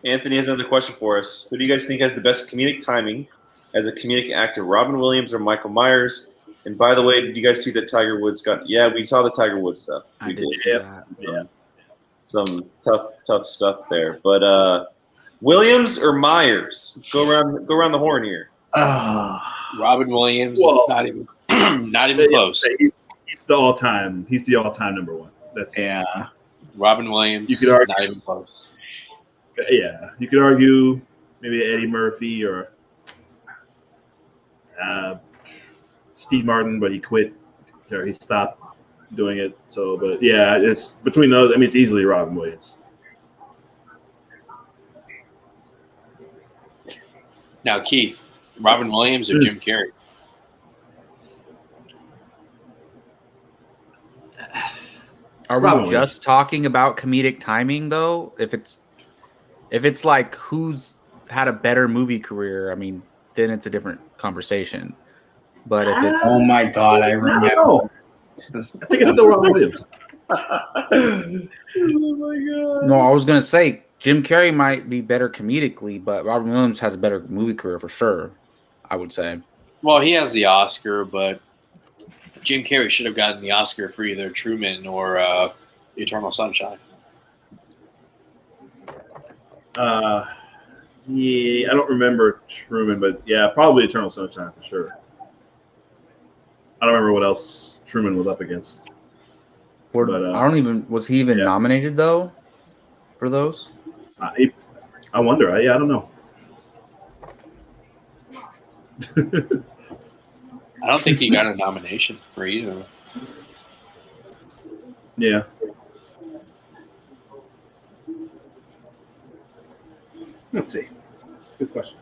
Anthony has another question for us. Who do you guys think has the best comedic timing as a comedic actor, Robin Williams or Michael Myers? And by the way, did you guys see that Tiger Woods got? Yeah, we saw the Tiger Woods stuff.
I
We
did
did.
see that.
Yeah.
Some tough stuff there. But Williams or Myers? Let's go around the horn here.
Robin Williams.
Well,
it's not even not even close.
He's the all-time number one. That's
Yeah.
Robin Williams.
You could argue-
not even close.
Yeah, you could argue maybe Eddie Murphy or Steve Martin, but he quit or he stopped doing it. So, but yeah, it's between those. I mean, it's easily Robin Williams.
Now, Keith, Robin Williams or Jim Carrey?
Are we
Probably.
just talking about comedic timing, though? If it's like who's had a better movie career, I mean, then it's a different conversation. But if it's
Oh my God, I
I don't
remember.
know.
This.
I think it's still Robin Williams.
Oh my god!
no, I was gonna say Jim Carrey might be better comedically, but Robin Williams has a better movie career for sure. I would say.
Well, he has the Oscar, but Jim Carrey should have gotten the Oscar for either Truman or Eternal Sunshine.
Yeah, I don't remember Truman, but yeah, probably Eternal Sunshine for sure. I don't remember what else Truman was up against.
Or,
But,
I don't even was he even
yeah.
nominated though for those?
I wonder. I don't know.
I don't think he got a nomination for either.
Yeah. Let's see. Good question.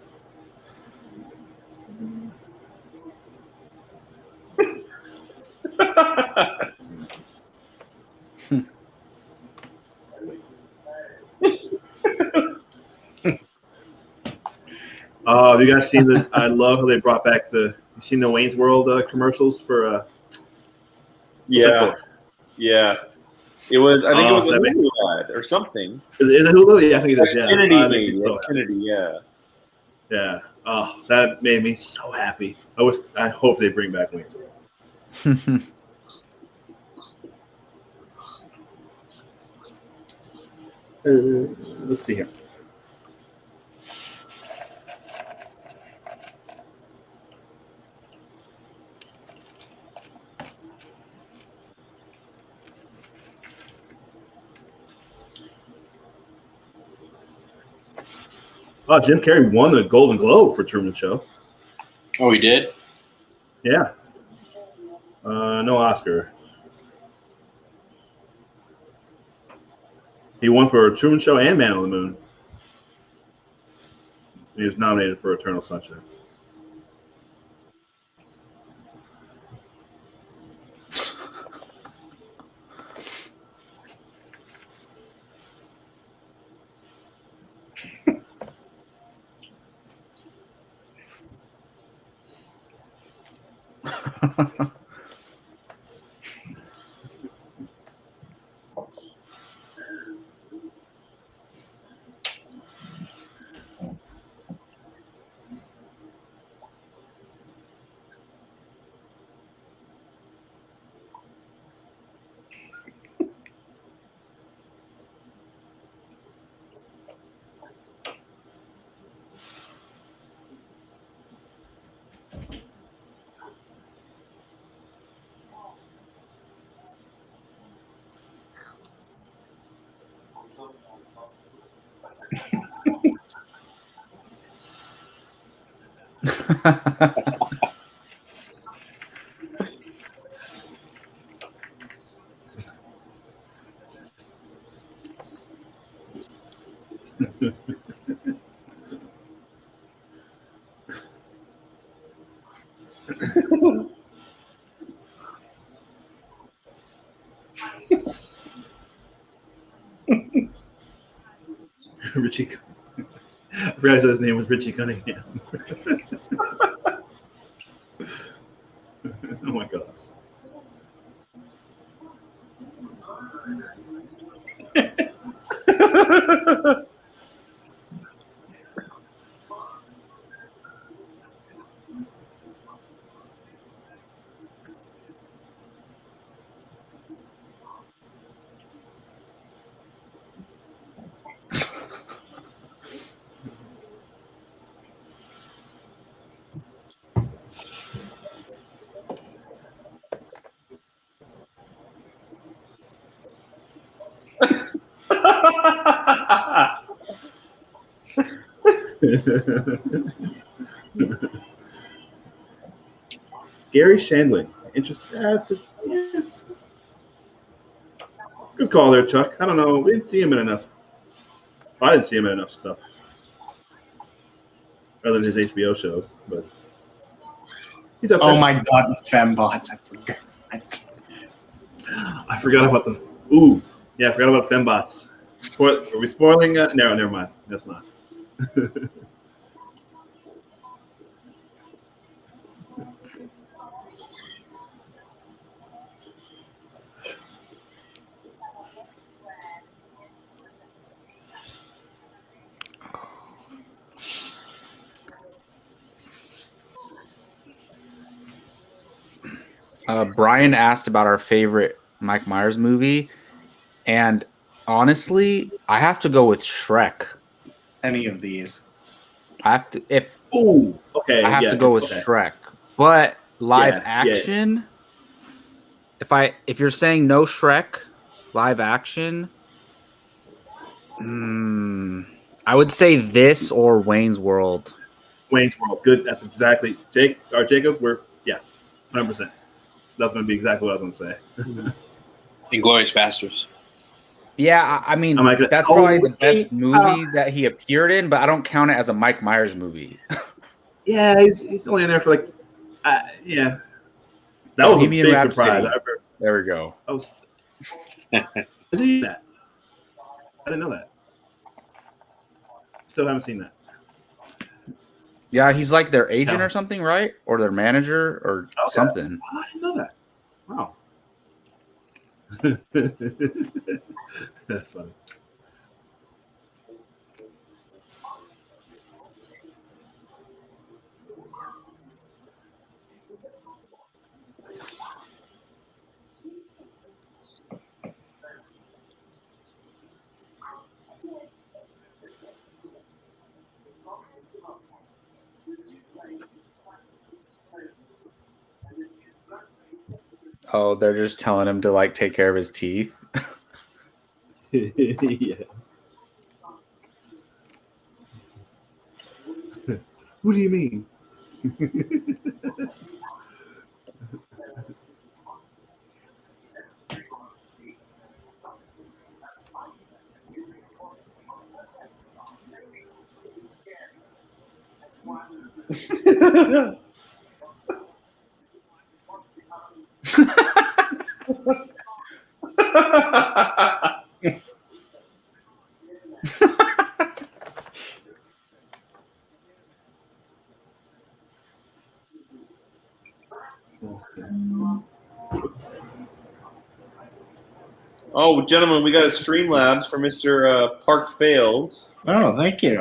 Have you guys seen the? I love how they brought back the. You seen the Wayne's World commercials for?
Yeah. It was. I think it was a
that makes-
Hulu ad or something.
Is it Hulu? Yeah, I think it is. Yeah.
Xfinity,
That makes me
maybe.
so happy.
Xfinity, yeah.
Yeah. Oh, that made me so happy. I hope they bring back Wayne's World. Let's see here. Oh, Jim Carrey won the Golden Globe for Truman Show.
Oh, he did?
Yeah. No Oscar. He won for Truman Show and Man on the Moon. He was nominated for Eternal Sunshine. Richie. I forgot his name was Richie Cunningham. Oh my gosh. Gary Shandling. Interesting. It's a good call there, Chuck. I don't know. We didn't see him in enough. I didn't see him in enough stuff other than his HBO shows, but he's up there.
Oh my god, the fembots! I forgot.
I forgot about the. Ooh, yeah, I forgot about fembots. Are we spoiling? No, never mind. That's not.
Brian asked about our favorite Mike Myers movie, and honestly, I have to go with Shrek.
Any of these?
I have to
Ooh, okay.
I have to go with Shrek, but live action. If you're saying no Shrek, live action, I would say this or Wayne's World.
Wayne's World, good. That's exactly Jacob. We're 100%. That's going to be exactly what I was going to say.
Inglourious Basterds.
Yeah, I mean, that's probably the best movie that he appeared in, but I don't count it as a Mike Myers movie.
Yeah, he's only in there for like, yeah. That was a big surprise.
There we go.
Is he that? I didn't know that. Still haven't seen that.
Yeah, he's like their agent or something, right? Or their manager or something.
Oh, I didn't know that. Wow. That's funny.
Oh, they're just telling him to like take care of his teeth.
Yes. What do you mean?
Oh, gentlemen, we got a Streamlabs for Mr. Park Fails.
Oh, thank you.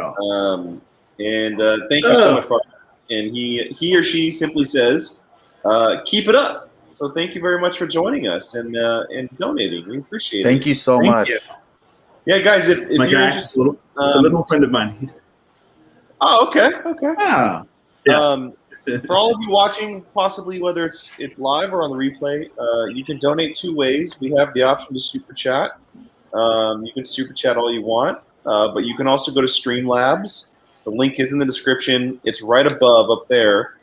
Thank you so much, Park. And he or she simply says, keep it up. So thank you very much for joining us and donating. We appreciate it.
Thank you so much.
You. Yeah, guys, if you're interested.
It's a little friend of mine.
Oh, okay.
Ah.
Yeah.
For all of you watching, possibly whether it's live or on the replay, you can donate two ways. We have the option to super chat. You can super chat all you want, but you can also go to Streamlabs The link is in the description. It's right above up there.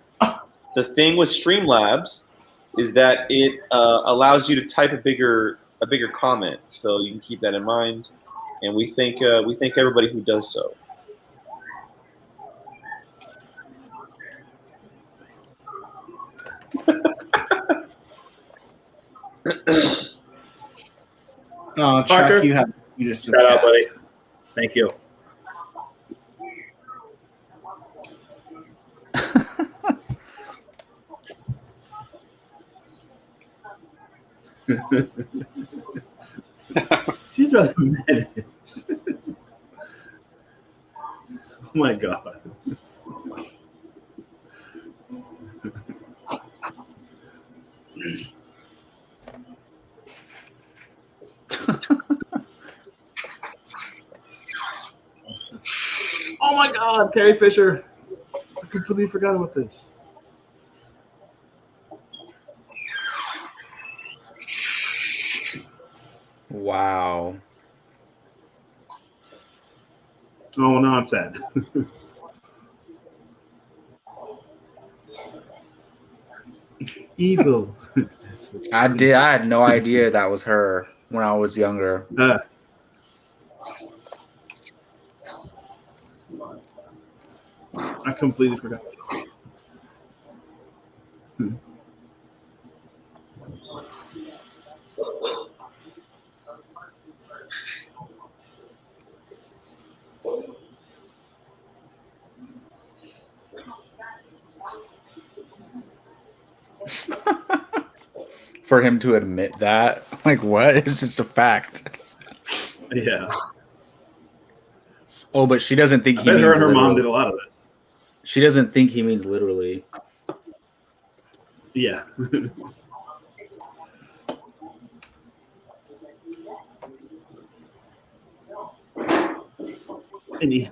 The thing with Streamlabs is that it allows you to type a bigger comment, so you can keep that in mind. And we thank everybody who does so.
Oh,
Parker?
Chuck, you have you just
Shout out, buddy. Thank you. She's rather managed. Oh my god. Oh my god, Carrie Fisher. I completely forgot about this.
Wow.
Oh, now I'm sad. Evil.
I had no idea that was her when I was younger.
I completely forgot.
For him to admit that, like, what? It's just a fact.
Yeah.
Oh, but she doesn't think
I
he
bet
means
her and her mom
literally.
did a lot of this.
She doesn't think he means literally.
Yeah. And he-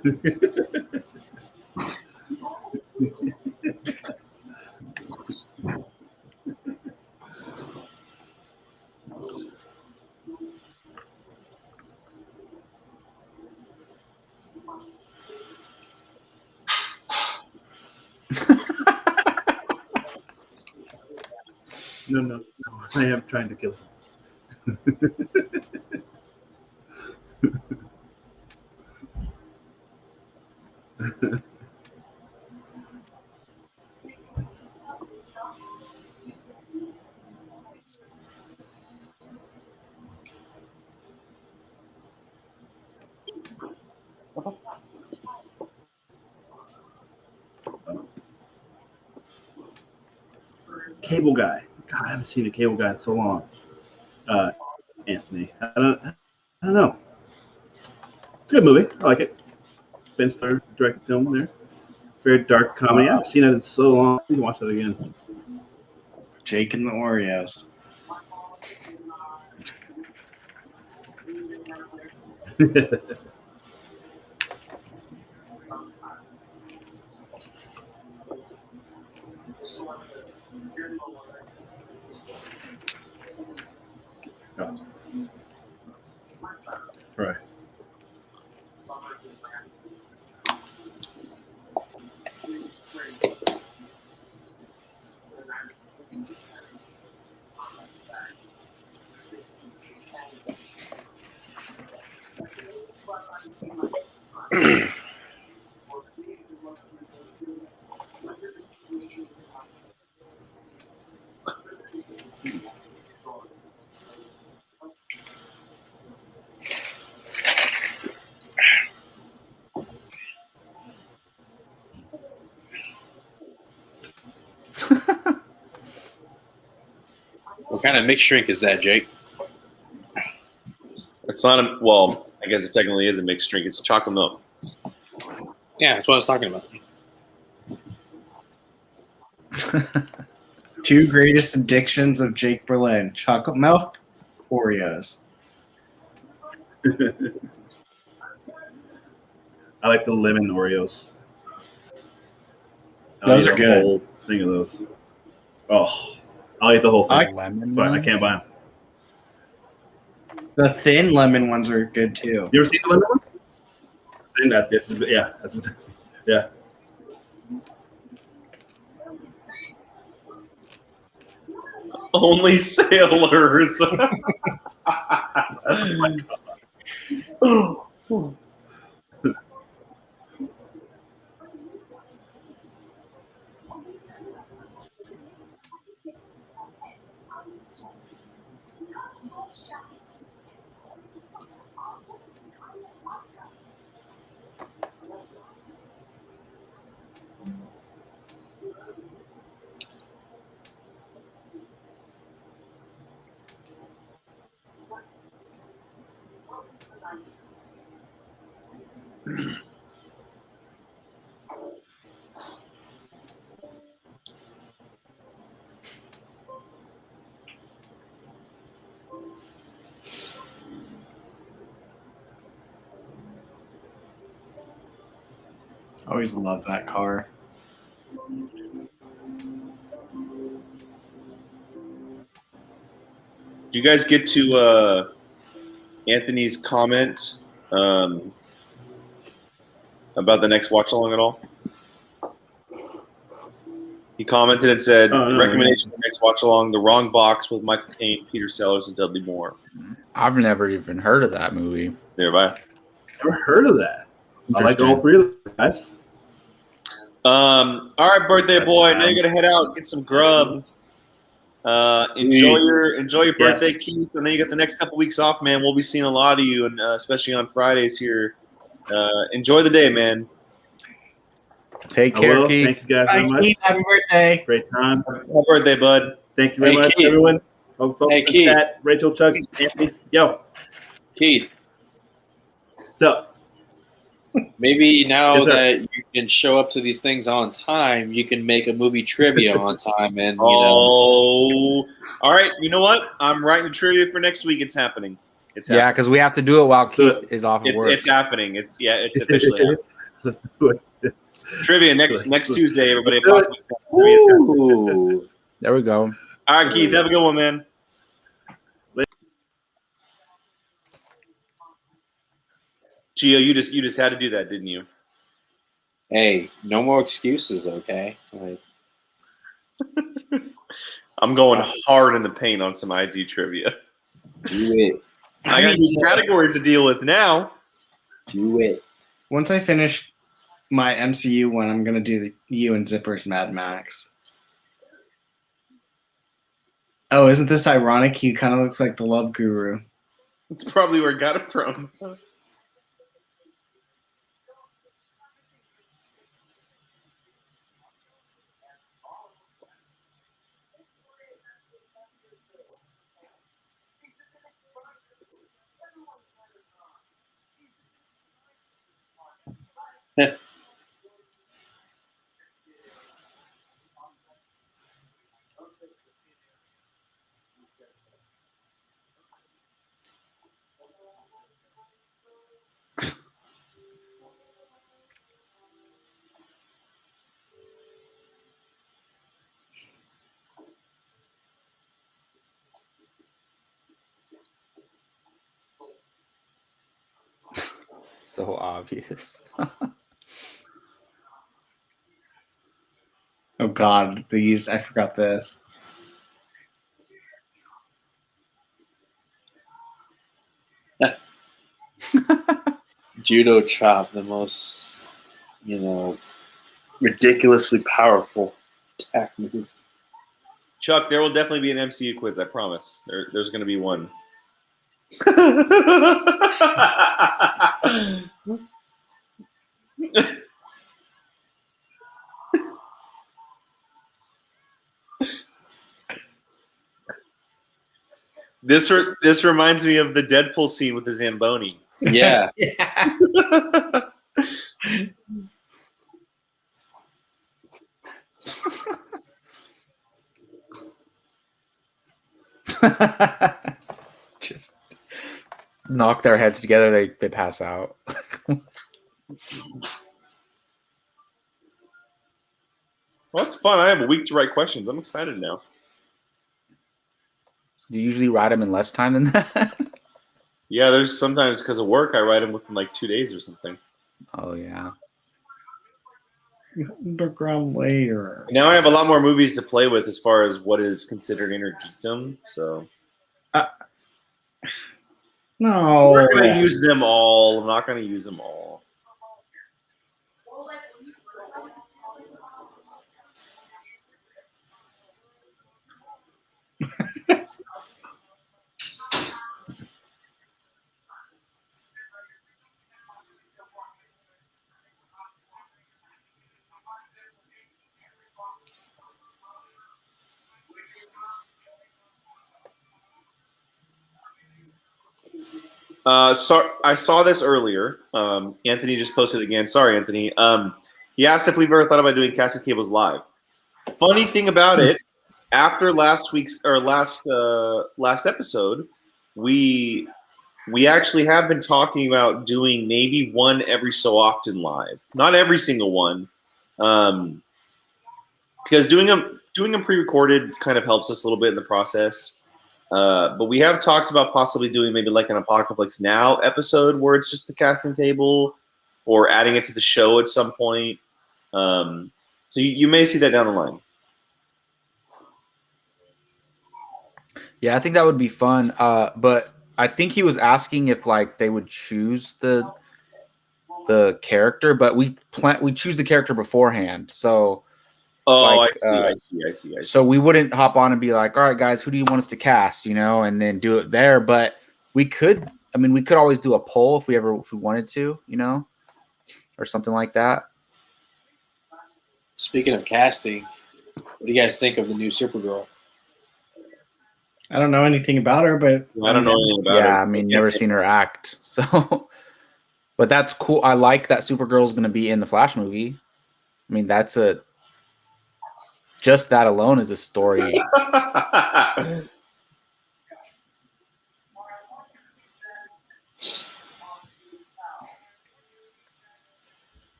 No. I am trying to kill him. Cable Guy. God, I haven't seen a Cable Guy in so long. Anthony. I don't know. It's a good movie. I like it. Ben Stiller directed film there. Very dark comedy. I haven't seen it in so long. I need to watch that again.
Jake and the Oreos.
Oh. Right.
What kind of mixed drink is that, Jake?
It's not a well. I guess it technically is a mixed drink. It's chocolate milk.
Yeah, that's what I was talking about.
Two greatest addictions of Jake Berlin: chocolate milk, Oreos.
I like the lemon Oreos.
Those
I'll
are
eat a
good.
whole thing of those. Oh, I'll eat the whole thing.
Lemon
That's why I
ones?
can't buy them.
The thin lemon ones are good too.
You ever seen the lemon ones? I think that this is Yeah.
Only sailors.
Always love that car.
Do you guys get to Anthony's comment about the next watch along at all? He commented and said,
Oh, no,
recommendation for next watch along, The Wrong Box with Michael Caine, Peter Sellers, and Dudley Moore.
I've never even heard of that movie.
There, bye.
Never heard of that. I like all three of them, guys.
All right, birthday boy. Now you're gonna head out, get some grub. Enjoy your birthday, Keith. And then you got the next couple weeks off, man. We'll be seeing a lot of you, and especially on Fridays here. Enjoy the day, man.
Take care, Keith.
Thank you guys very much.
Keith, happy birthday.
Great time.
Happy birthday, bud.
Thank you very much,
Keith.
everyone. All the folks in the
Keith.
chat, Rachel, Chuck, Anthony. Yo,
Keith,
what's up?
maybe now
Yes, sir.
that you can show up to these things on time, you can make a movie trivia on time. And
All right. You know what? I'm writing trivia for next week. It's happening. It's
Yeah,
happening.
because we have to do it while
Let's do
Keith is off of work.
It's happening. It's officially happening.
Let's do it.
Trivia next Tuesday, everybody.
Let's do it.
Ooh.
There we go.
All right, Keith. Have a good one, man. Gio, you just had to do that, didn't you?
Hey, no more excuses, okay? Like,
I'm going hard in the paint on some ID trivia.
do it.
I got these categories to deal with now.
Do it.
Once I finish my MCU one, I'm gonna do you and Zipper's Mad Max. Oh, isn't this ironic? He kind of looks like the Love Guru.
That's probably where I got it from.
So obvious.
Oh God, I forgot this.
Judo chop, the most, ridiculously powerful attack move.
Chuck, there will definitely be an MCU quiz. I promise. There's going to be one. This reminds me of the Deadpool scene with the Zamboni.
Yeah.
Just knock their heads together, they pass out.
Well, it's fun. I have a week to write questions. I'm excited now.
Do you usually write them in less time than that?
Yeah, there's sometimes because of work I write them within like 2 days or something.
Oh yeah.
Underground layer.
Now I have a lot more movies to play with as far as what is considered inner geekdom. So
No.
I'm not going to use them all. So I saw this earlier. Anthony just posted it again. Sorry, Anthony. He asked if we've ever thought about doing Casting Cables live. Funny thing about it, after last episode, we actually have been talking about doing maybe one every so often live. Not every single one, because doing them pre-recorded kind of helps us a little bit in the process. But we have talked about possibly doing maybe like an Apocaflix Now episode where it's just the casting table, or adding it to the show at some point. So you may see that down the line.
Yeah, I think that would be fun. But I think he was asking if like they would choose the character, but we choose the character beforehand. So
I see.
So we wouldn't hop on and be like, all right, guys, who do you want us to cast? And then do it there. But we could always do a poll if we wanted to, or something like that.
Speaking of casting, what do you guys think of the new Supergirl?
I don't know anything about her, but
I don't know anything about her.
Yeah, I mean, never seen her act. So, but that's cool. I like that Supergirl's going to be in the Flash movie. I mean, just that alone is a story.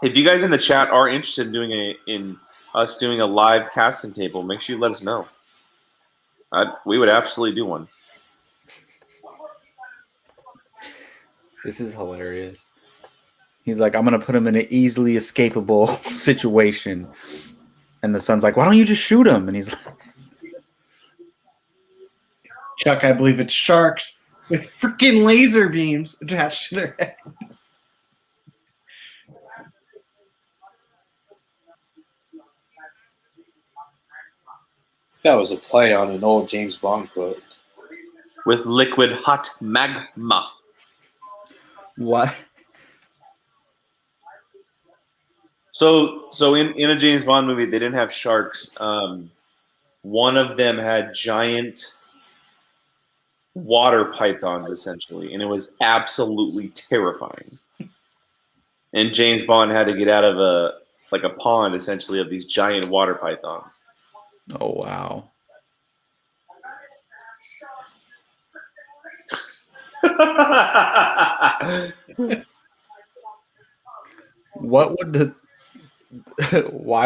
If you guys in the chat are interested in us doing a live casting table, make sure you let us know. We would absolutely do one.
This is hilarious. He's like, I'm going to put him in an easily escapable situation. And the son's like, why don't you just shoot him? And he's like,
Chuck, I believe it's sharks with freaking laser beams attached to their head.
That was a play on an old James Bond quote.
With liquid hot magma.
what?
So in a James Bond movie, they didn't have sharks. One of them had giant water pythons, essentially, and it was absolutely terrifying. And James Bond had to get out of a pond, essentially, of these giant water pythons.
Oh, wow. Why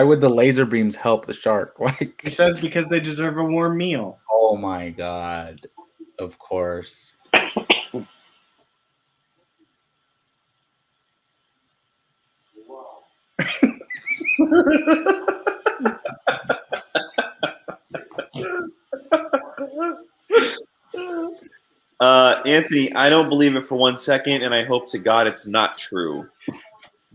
would the laser beams help the shark?
He says because they deserve a warm meal.
Oh my God. Of course.
Anthony, I don't believe it for 1 second, and I hope to God it's not true.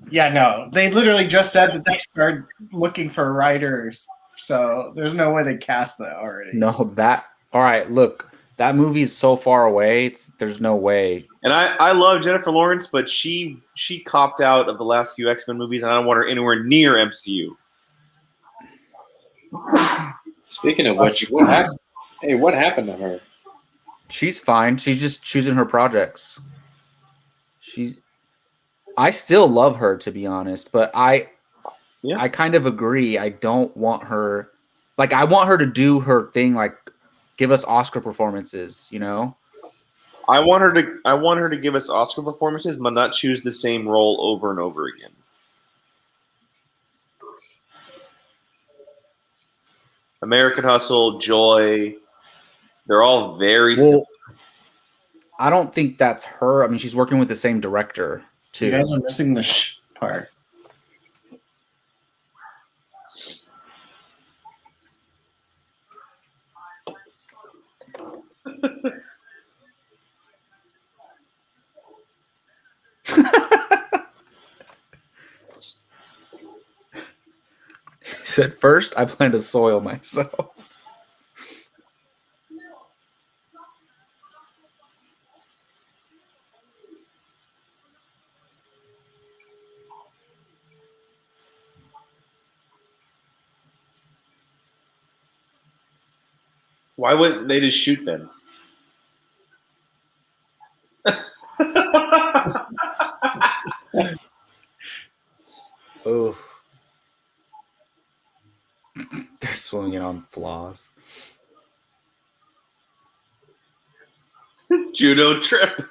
Yeah, no. They literally just said that they started looking for writers, so there's no way they cast that already.
No, all right, look, that movie's so far away, there's no way.
And I love Jennifer Lawrence, but she copped out of the last few X-Men movies, and I don't want her anywhere near MCU.
Speaking of which, what happened? Hey, what happened to her?
She's fine. She's just choosing her projects. I still love her, to be honest, but I kind of agree. I don't want her, like, I want her to do her thing, like give us Oscar performances,
I want her to give us Oscar performances, but not choose the same role over and over again. American Hustle, Joy. They're all very similar.
I don't think that's her. I mean, she's working with the same director too.
You guys are missing the part.
He said, first, I plan to soil myself.
Why wouldn't they just shoot them?
Oh. They're swinging on flaws.
Judo trip.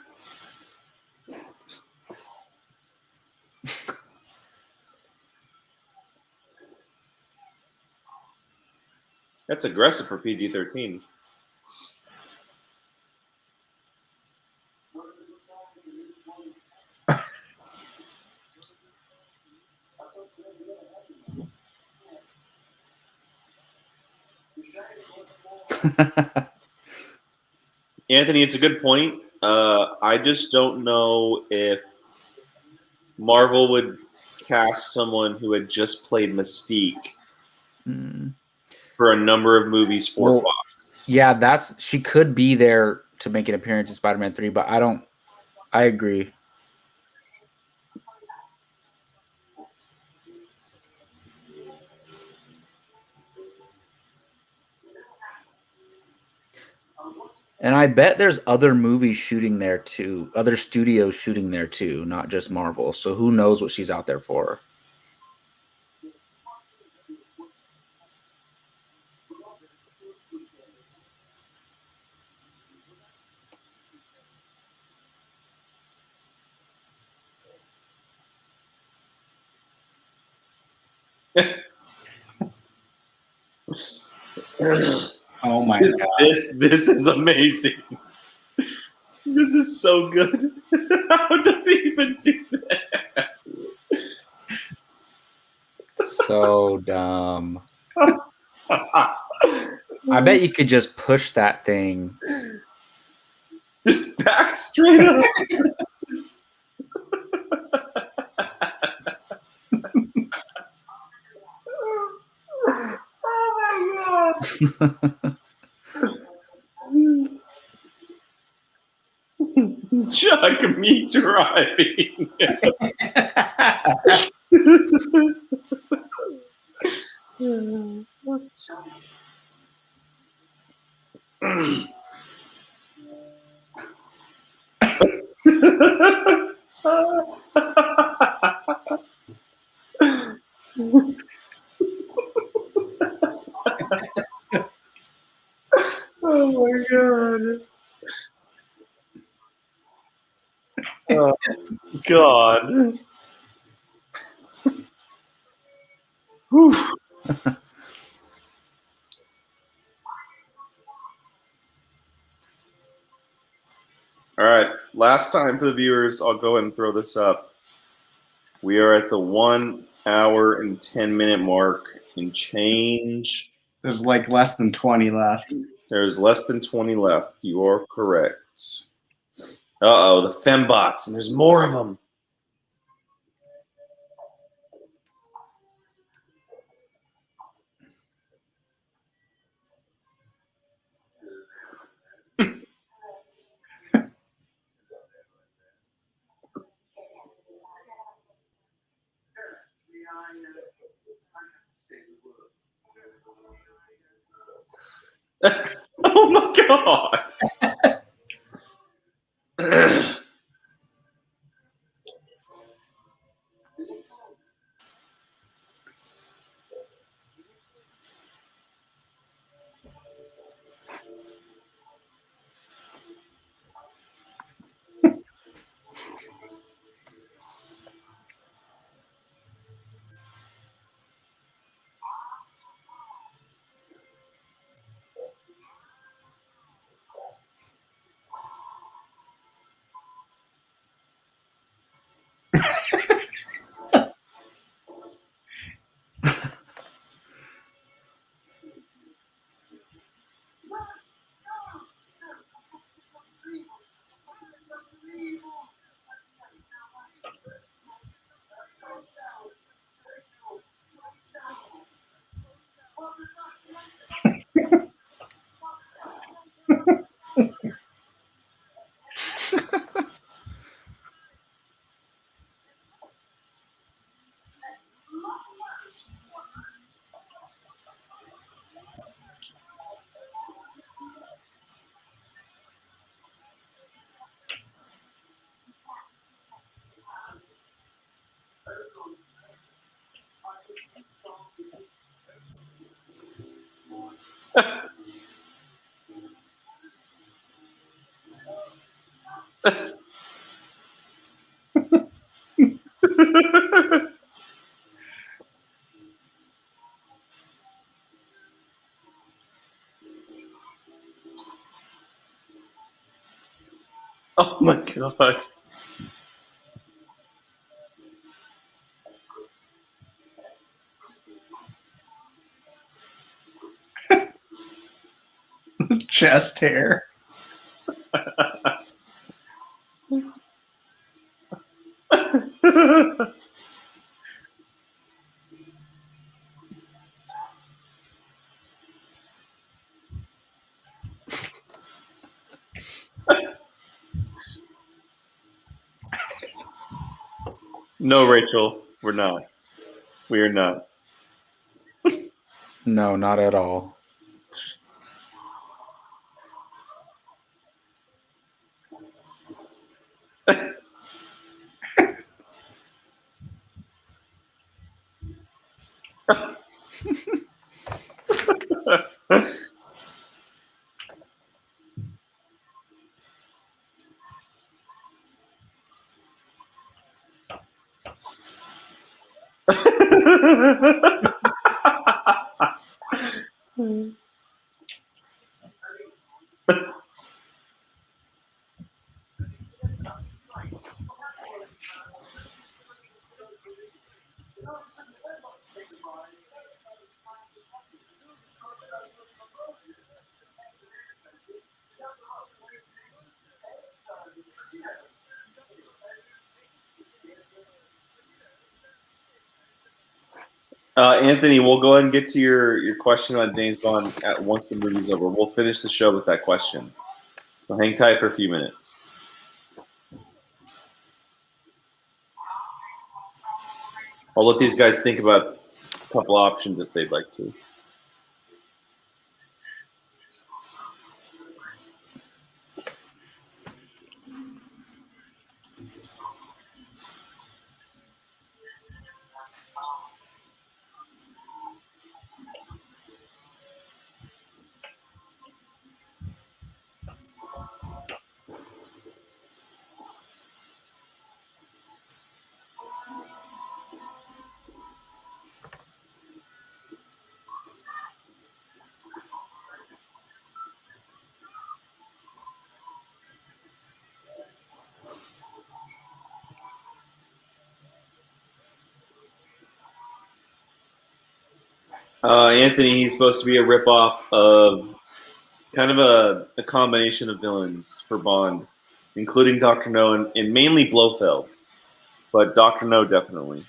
That's aggressive for PG-13. Anthony, it's a good point. I just don't know if Marvel would cast someone who had just played Mystique for a number of movies for Fox.
Yeah, she could be there to make an appearance in Spider-Man 3, but I agree. And I bet there's other movies shooting there too, other studios shooting there too, not just Marvel. So who knows what she's out there for?
Oh my god!
This is amazing. This is so good. How does he even do that?
So dumb. I bet you could just push that thing.
Just back straight up. Oh my god. Chuck me driving. Oh my god. Oh god. Whew. All right, last time for the viewers, I'll go ahead and throw this up. We are at the 1 hour and 10-minute mark and change.
There's like less than 20 left.
There's less than 20 left. You are correct. Uh-oh, the fembots, and there's more of them. Oh my god. Oh my god.
Chest hair.
No, Rachel, we're not. We are not.
No, not at all.
Anthony, we'll go ahead and get to your question on James Bond once the movie's over. We'll finish the show with that question. So hang tight for a few minutes. I'll let these guys think about a couple options if they'd like to. Anthony, he's supposed to be a ripoff of kind of a combination of villains for Bond, including Dr. No and mainly Blofeld, but Dr. No definitely.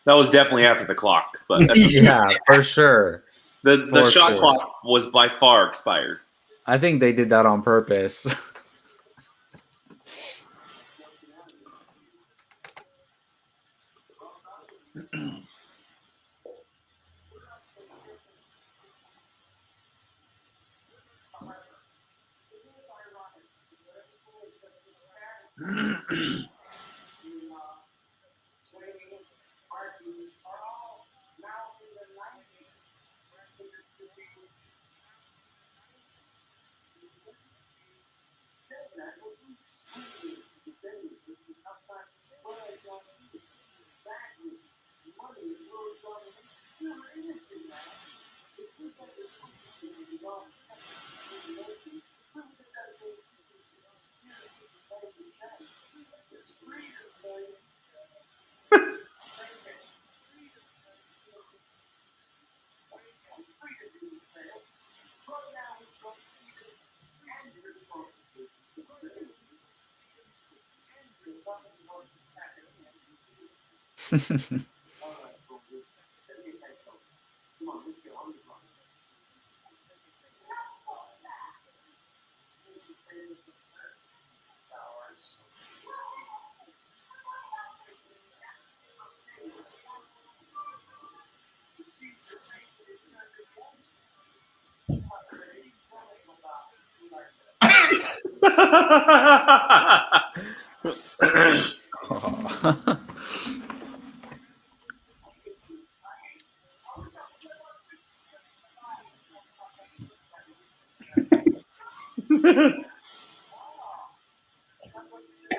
That was definitely after the clock, but
Yeah, for sure.
the
For
shot
sure.
clock was by far expired.
I think they did that on purpose.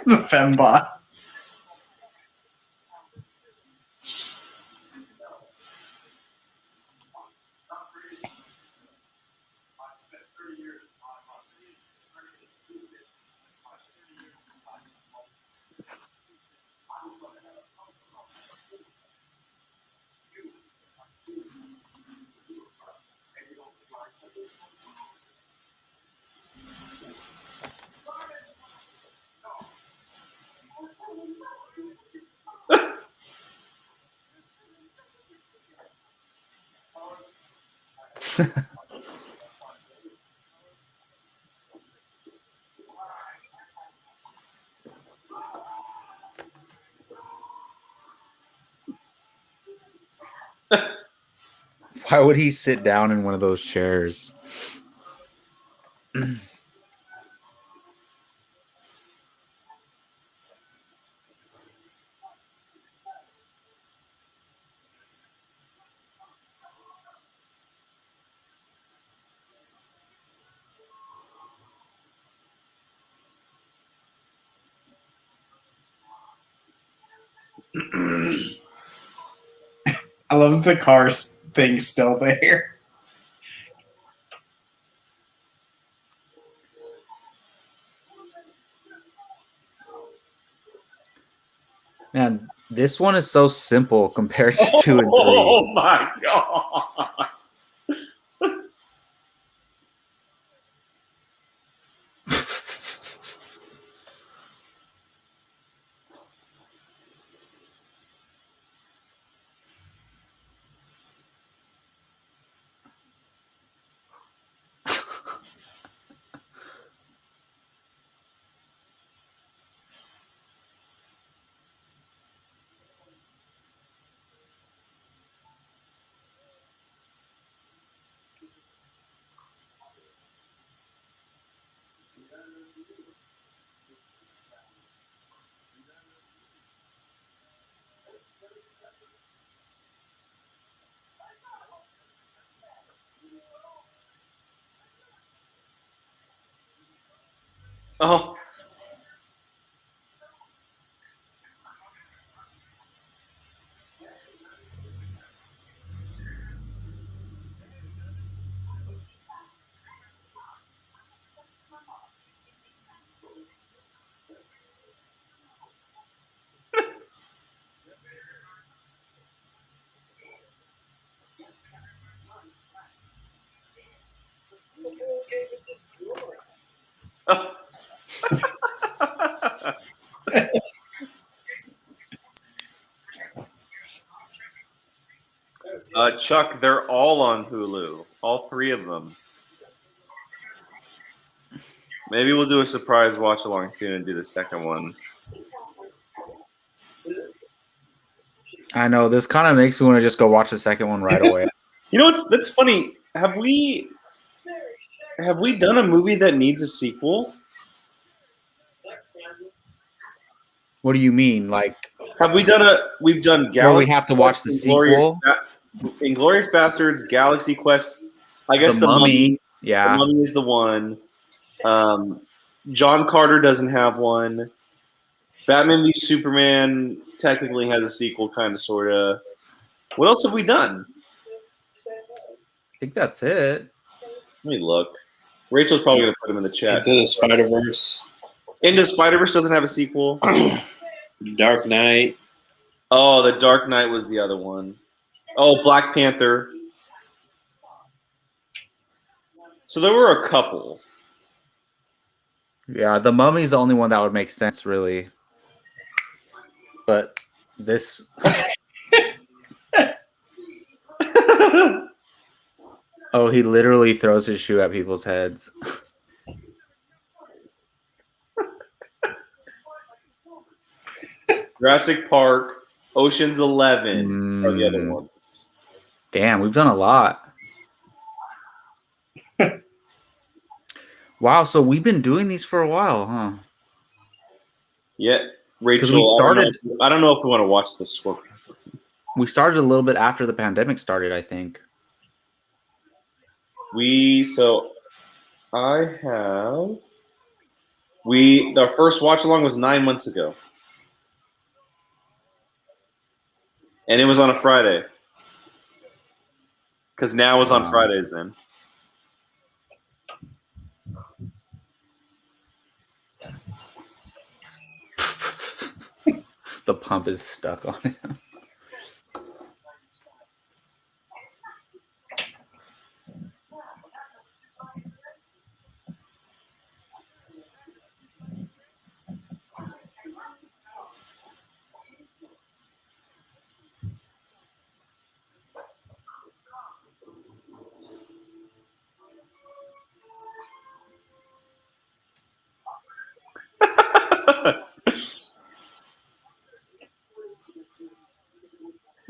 The fembot.
Why would he sit down in one of those chairs?
I love the car thing still there.
Man, this one is so simple compared to 2 and 3.
Oh my god! Oh. Chuck, they're all on Hulu. All 3 of them. Maybe we'll do a surprise watch along soon and do the second one.
I know, this kind of makes me want to just go watch the second one right away.
You know what's that's funny? Have we done a movie that needs a sequel?
What do you mean? Like,
We've done Galaxy
where we have to watch
Quest,
the sequel?
Inglourious Bastards, Galaxy Quest. I guess
The Mummy. Yeah.
The Mummy is the one. John Carter doesn't have one. Batman v Superman technically has a sequel, kind of, sort of. What else have we done?
I think that's it.
Let me look. Rachel's probably going to put them in the chat.
Into the Spider-Verse.
Into Spider-Verse doesn't have a sequel.
Dark Knight.
Oh, The Dark Knight was the other one. Oh, Black Panther. So there were a couple.
Yeah, The Mummy's the only one that would make sense, really. But this... Oh, he literally throws his shoe at people's heads.
Jurassic Park, Ocean's 11 are the other ones.
Damn, we've done a lot. Wow, so we've been doing these for a while, huh?
Yeah, Rachel.
we started-
I don't know if we want to watch this one.
We started a little bit after the pandemic started, I think.
Our first watch along was 9 months ago, and it was on a Friday. Because now it's on Fridays then.
The pump is stuck on it.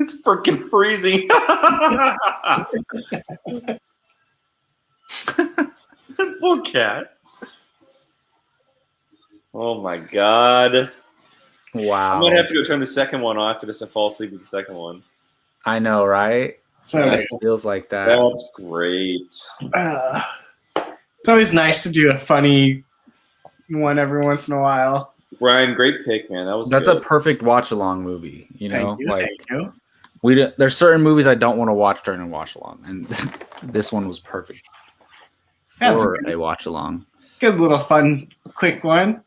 It's freaking freezing. Poor cat. Oh my god.
Wow.
I might have to go turn the second one off after this and fall asleep with the second one.
I know, right?
So
It feels like that.
That's great.
it's always nice to do a funny one every once in a while.
Brian, great pick, man.
That's
good.
a perfect watch along movie. You know,
Thank you.
There's certain movies I don't want to watch during a watch along, and this one was perfect for a watch along.
Good little fun, quick one.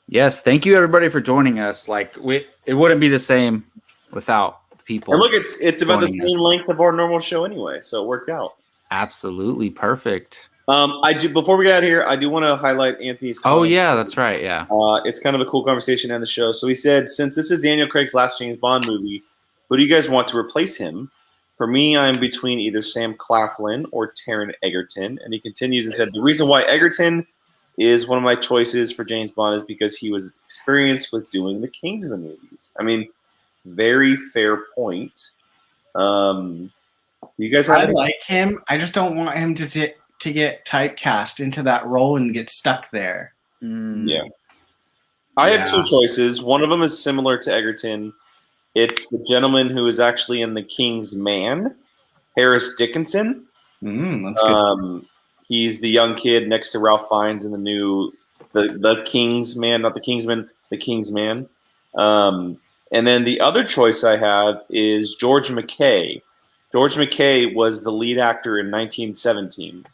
Yes, thank you everybody for joining us. Like it wouldn't be the same without people.
And look, it's about the
joining
same
us.
length of our normal show anyway, so it worked out.
Absolutely perfect.
Before we get out of here, I do want to highlight Anthony's comments.
Oh yeah, that's right. Yeah.
It's kind of a cool conversation to end the show. So he said, since this is Daniel Craig's last James Bond movie, who do you guys want to replace him? For me, I'm between either Sam Claflin or Taron Egerton. And he continues and said, the reason why Egerton is one of my choices for James Bond is because he was experienced with doing the Kingsman movies. I mean, very fair point. You guys have
I like him. I just don't want him to get typecast into that role and get stuck there.
Yeah. I have two choices. One of them is similar to Egerton. It's the gentleman who is actually in The King's Man, Harris Dickinson.
That's good.
He's the young kid next to Ralph Fiennes in the new the King's Man, not the Kingsman, the King's Man. And then the other choice I have is George McKay. George McKay was the lead actor in 1917.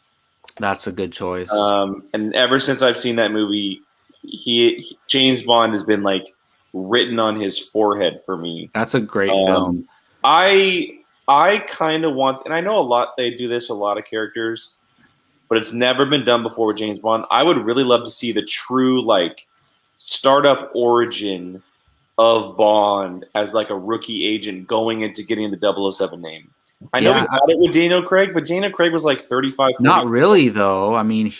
That's a good choice.
And ever since I've seen that movie, James Bond has been like written on his forehead for me.
That's a great film.
I kind of want, and I know they do this with a lot of characters, but it's never been done before with James Bond. I would really love to see the true like startup origin of Bond as like a rookie agent going into getting the 007 name. I know we got it with Daniel Craig, but Daniel Craig was like 35, 40.
Not really, though. I mean,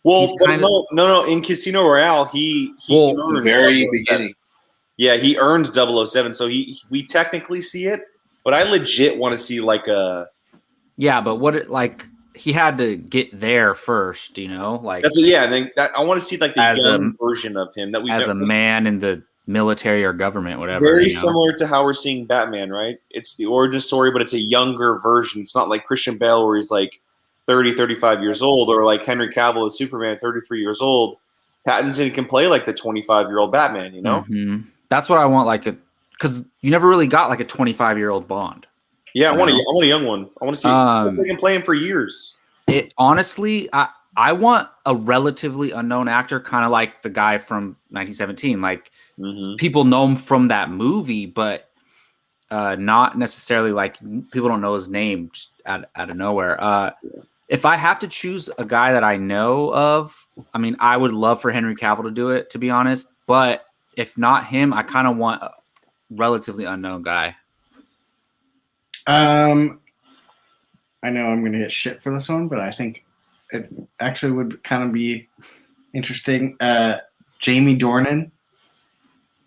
no. In Casino Royale, he earned
very beginning.
Yeah, he earned 007, so we technically see it, but I legit want to see like a.
Yeah, but he had to get there first, you know, like
that's I want to see like the young version of him that we
as a man in the military or government, whatever.
Very similar to how we're seeing Batman, right? It's the origin story, but it's a younger version. It's not like Christian Bale where he's like 30, 35 years old, or like Henry Cavill as Superman, 33 years old. Pattinson can play like the 25-year-old Batman, you know?
Mm-hmm. That's what I want, because you never really got like a 25-year-old Bond.
Yeah, I want a young one. I want to see they can play him for years.
Honestly, I want a relatively unknown actor, kind of like the guy from 1917. Like, people know him from that movie, but not necessarily like people don't know his name just out of nowhere. If I have to choose a guy that I know of, I mean, I would love for Henry Cavill to do it, to be honest. But if not him, I kind of want a relatively unknown guy.
I know I'm going to get shit for this one, but I think it actually would kind of be interesting. Jamie Dornan.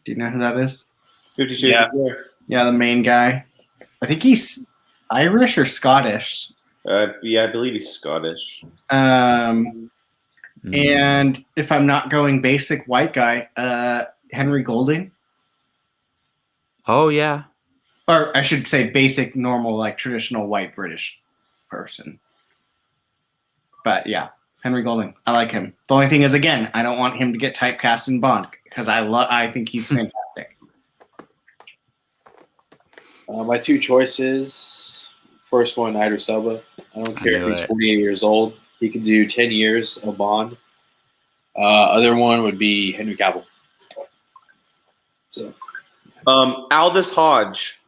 Do you know who that is?
50 Shades of Grey.
Yeah, the main guy. I think he's Irish or Scottish.
Yeah, I believe he's Scottish.
And if I'm not going basic white guy, Henry Golding.
Oh yeah.
Or I should say basic, normal, like traditional white British person. But yeah, Henry Golding. I like him. The only thing is, again, I don't want him to get typecast in Bond because I think he's fantastic.
My two choices. First one, Idris Elba. I don't care if he's 48 years old. He could do 10 years of Bond. Other one would be Henry Cavill. So,
Aldous Hodge.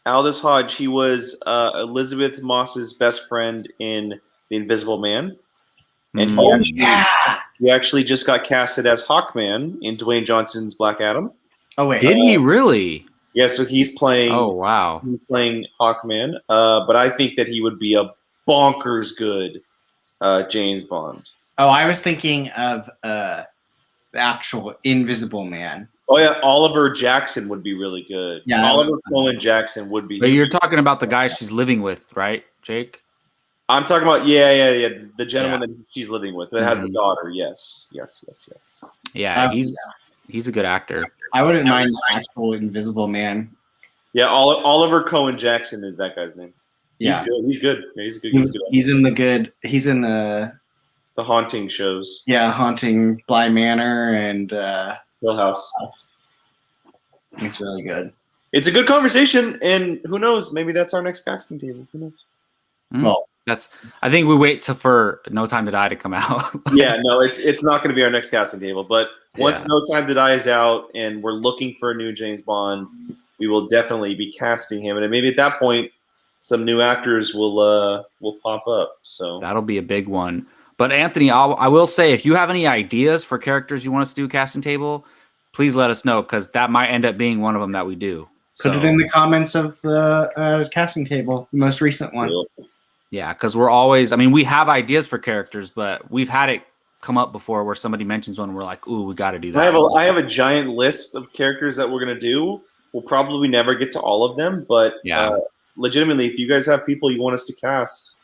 Aldous Hodge. He was Elizabeth Moss's best friend in The Invisible Man, and he actually just got casted as Hawkman in Dwayne Johnson's Black Adam.
Oh wait,
did he really?
Yeah, so he's playing.
Oh wow,
he's playing Hawkman. But I think that he would be a bonkers good James Bond.
Oh, I was thinking of the actual Invisible Man.
Oh yeah, Oliver Jackson would be really good.
Yeah,
Oliver Cohen Jackson would be.
But you're talking about the guy she's living with, right, Jake?
I'm talking about the gentleman that she's living with that has the daughter. Yes.
Yeah, he's a good actor.
I wouldn't mind the actual Invisible Man.
Yeah, Oliver Cohen Jackson is that guy's name.
Yeah,
he's good. Yeah, he's good.
He's in the
Haunting shows.
Yeah, Haunting Bly Manor and
Hill House.
He's really good.
It's a good conversation, and who knows? Maybe that's our next casting table. Who knows?
Well,
I think we wait for No Time to Die to come out.
Yeah, no, it's not going to be our next casting table. But once No Time to Die is out, and we're looking for a new James Bond, we will definitely be casting him, and maybe at that point, some new actors will pop up. So
that'll be a big one. But Anthony, I will say, if you have any ideas for characters you want us to do a casting table, please let us know, because that might end up being one of them that we do.
Put it in the comments of the casting table, the most recent one.
Yeah, because we're always, we have ideas for characters, but we've had it come up before where somebody mentions one and we're like, ooh, we got to do that.
I have a giant list of characters that we're going to do. We'll probably never get to all of them, but legitimately, if you guys have people you want us to cast,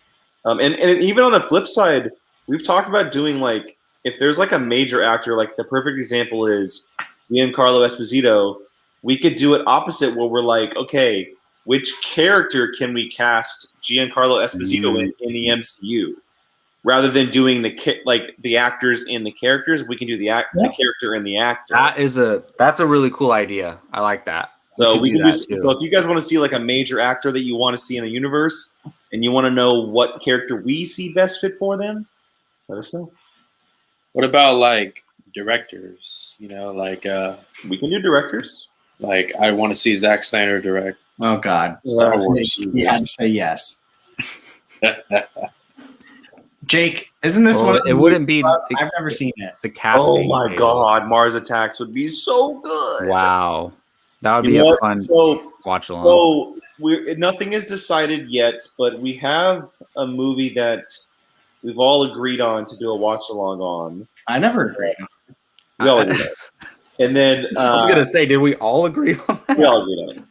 and even on the flip side, we've talked about doing, like, if there's like a major actor, like the perfect example is Giancarlo Esposito, we could do it opposite where we're like, okay, which character can we cast Giancarlo Esposito in the MCU? Rather than doing the actors in the characters, we can do the character in the actor.
That's a really cool idea. I like that.
So we can do. So if you guys want to see like a major actor that you want to see in a universe, and you want to know what character we see best fit for them, let us know.
What about like directors? You know, like
we can do directors.
Like I want to see Zack Snyder direct.
Oh God, Star Wars. You had to say yes. Jake, isn't this one?
It wouldn't be.
I've never seen it.
The casting.
Oh my God, Mars Attacks would be so good.
Wow, that would be a fun watch along.
So nothing is decided yet, but we have a movie that we've all agreed on to do a watch along on.
I never agreed.
We all agreed on it. And then
I was gonna say, did we all agree on that?
We all agreed on it.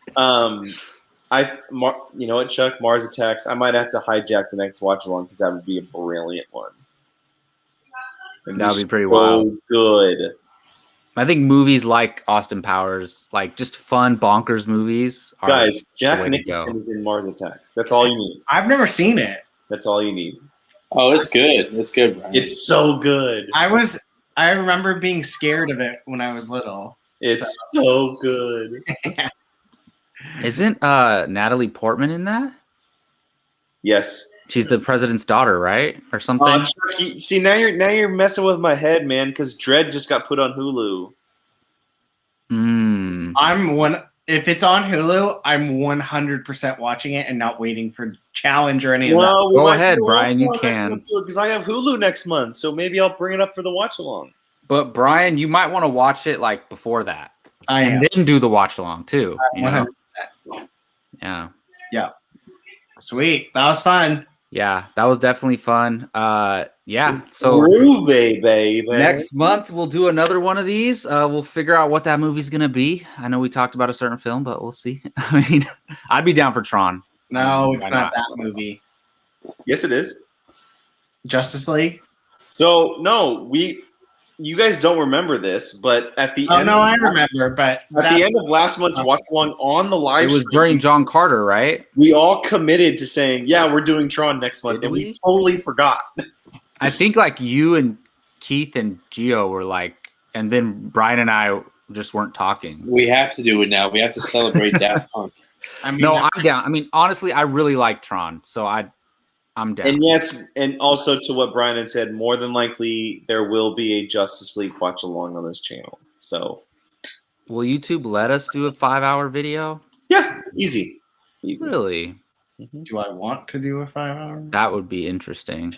You know what, Chuck? Mars Attacks. I might have to hijack the next watch along because that would be a brilliant one.
That would be pretty wild.
Good.
I think movies like Austin Powers, like just fun bonkers movies.
Guys, Jack Nicholson is in Mars Attacks. That's all you need.
I've never seen it.
That's all you need.
Oh, it's good. It's good, Brian.
It's so good.
I remember being scared of it when I was little.
It's so good.
Isn't Natalie Portman in that?
Yes.
She's the president's daughter, right? Or something?
See, now you're messing with my head, man, because Dredd just got put on Hulu.
If it's on Hulu, I'm 100% watching it and not waiting for challenge or any of that.
Go ahead, Brian. You can.
Because I have Hulu next month, so maybe I'll bring it up for the watch along.
But Brian, you might want to watch it like before that, and then do the watch along too. You know? Yeah.
Sweet. That was fun.
Yeah, that was definitely fun. So
groovy, baby.
Next month we'll do another one of these. We'll figure out what that movie's gonna be. I know we talked about a certain film, but we'll see. I'd be down for Tron.
No, it's
Why
not that movie.
Yes, it is.
Justice League?
So no, you guys don't remember this, but at the end,
I remember. But
at the end of last month's watch along on the live
It was
stream,
during John Carter, right?
we all committed to saying, "Yeah, we're doing Tron next month,"
Did
and
we?
we totally forgot.
I think like you and Keith and Gio were like, and then Brian and I just weren't talking.
We have to do it now. We have to celebrate Daft Punk.
I mean,
No, I'm down. I mean, honestly, I really like Tron, so I'm down.
And yes, and also to what Brian had said, more than likely there will be a Justice League watch along on this channel. So
Will YouTube let us do a 5-hour video?
yeah, easy.
Really?
do I want to do a 5-hour?
That would be interesting.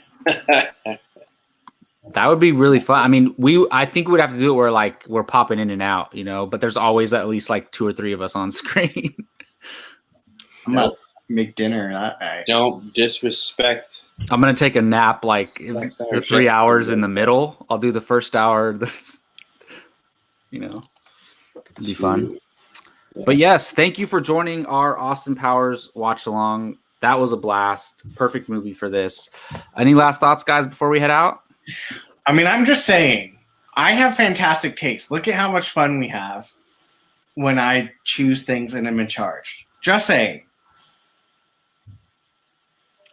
That would be really fun. I mean, I think we'd have to do it where like we're popping in and out, but there's always at least like 2 or 3 of us on screen.
I'm gonna make dinner that night.
Don't disrespect.
I'm gonna take a nap like the 3 hours in the middle. I'll do the first hour. It'll be fun. But yes, thank you for joining our Austin Powers watch along. That was a blast. Perfect movie for this. Any last thoughts, guys, before we head out?
I mean, I'm just saying, I have fantastic taste. Look at how much fun we have when I choose things and am in charge. Just saying.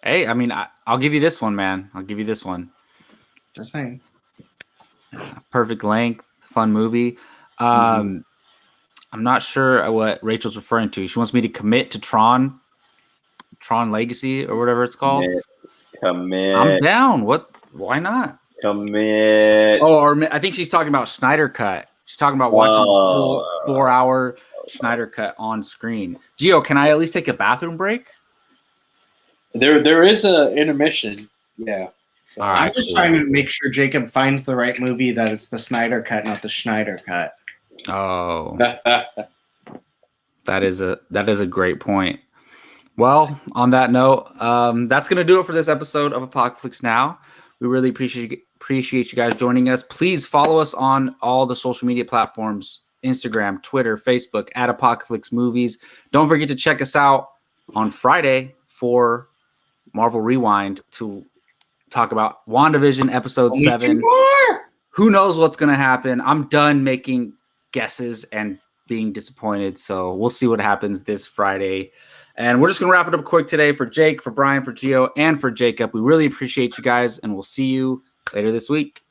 Hey, I mean, I'll give you this one, man. I'll give you this one.
Just saying.
Perfect length, fun movie. I'm not sure what Rachel's referring to. She wants me to commit to Tron Legacy or whatever it's called.
Commit.
I'm down. Why not?
Commit.
Oh, or I think she's talking about Snyder Cut. She's talking about watching a full 4-hour Snyder Cut on screen. Gio, can I at least take a bathroom break?
There is an intermission. Yeah. So,
All right,
I'm just trying to make sure Jacob finds the right movie, that it's the Snyder Cut, not the Schneider Cut.
Oh, that is a great point. Well, on that note, that's going to do it for this episode of Apocaflix Now. We really appreciate you guys joining us. Please follow us on all the social media platforms, Instagram, Twitter, Facebook, at Apocaflix Movies. Don't forget to check us out on Friday for Marvel Rewind to talk about WandaVision episode 7. Who knows what's going to happen? I'm done making guesses and being disappointed. So we'll see what happens this Friday. And we're just going to wrap it up quick today for Jake, for Brian, for Gio, and for Jacob. We really appreciate you guys, and we'll see you later this week.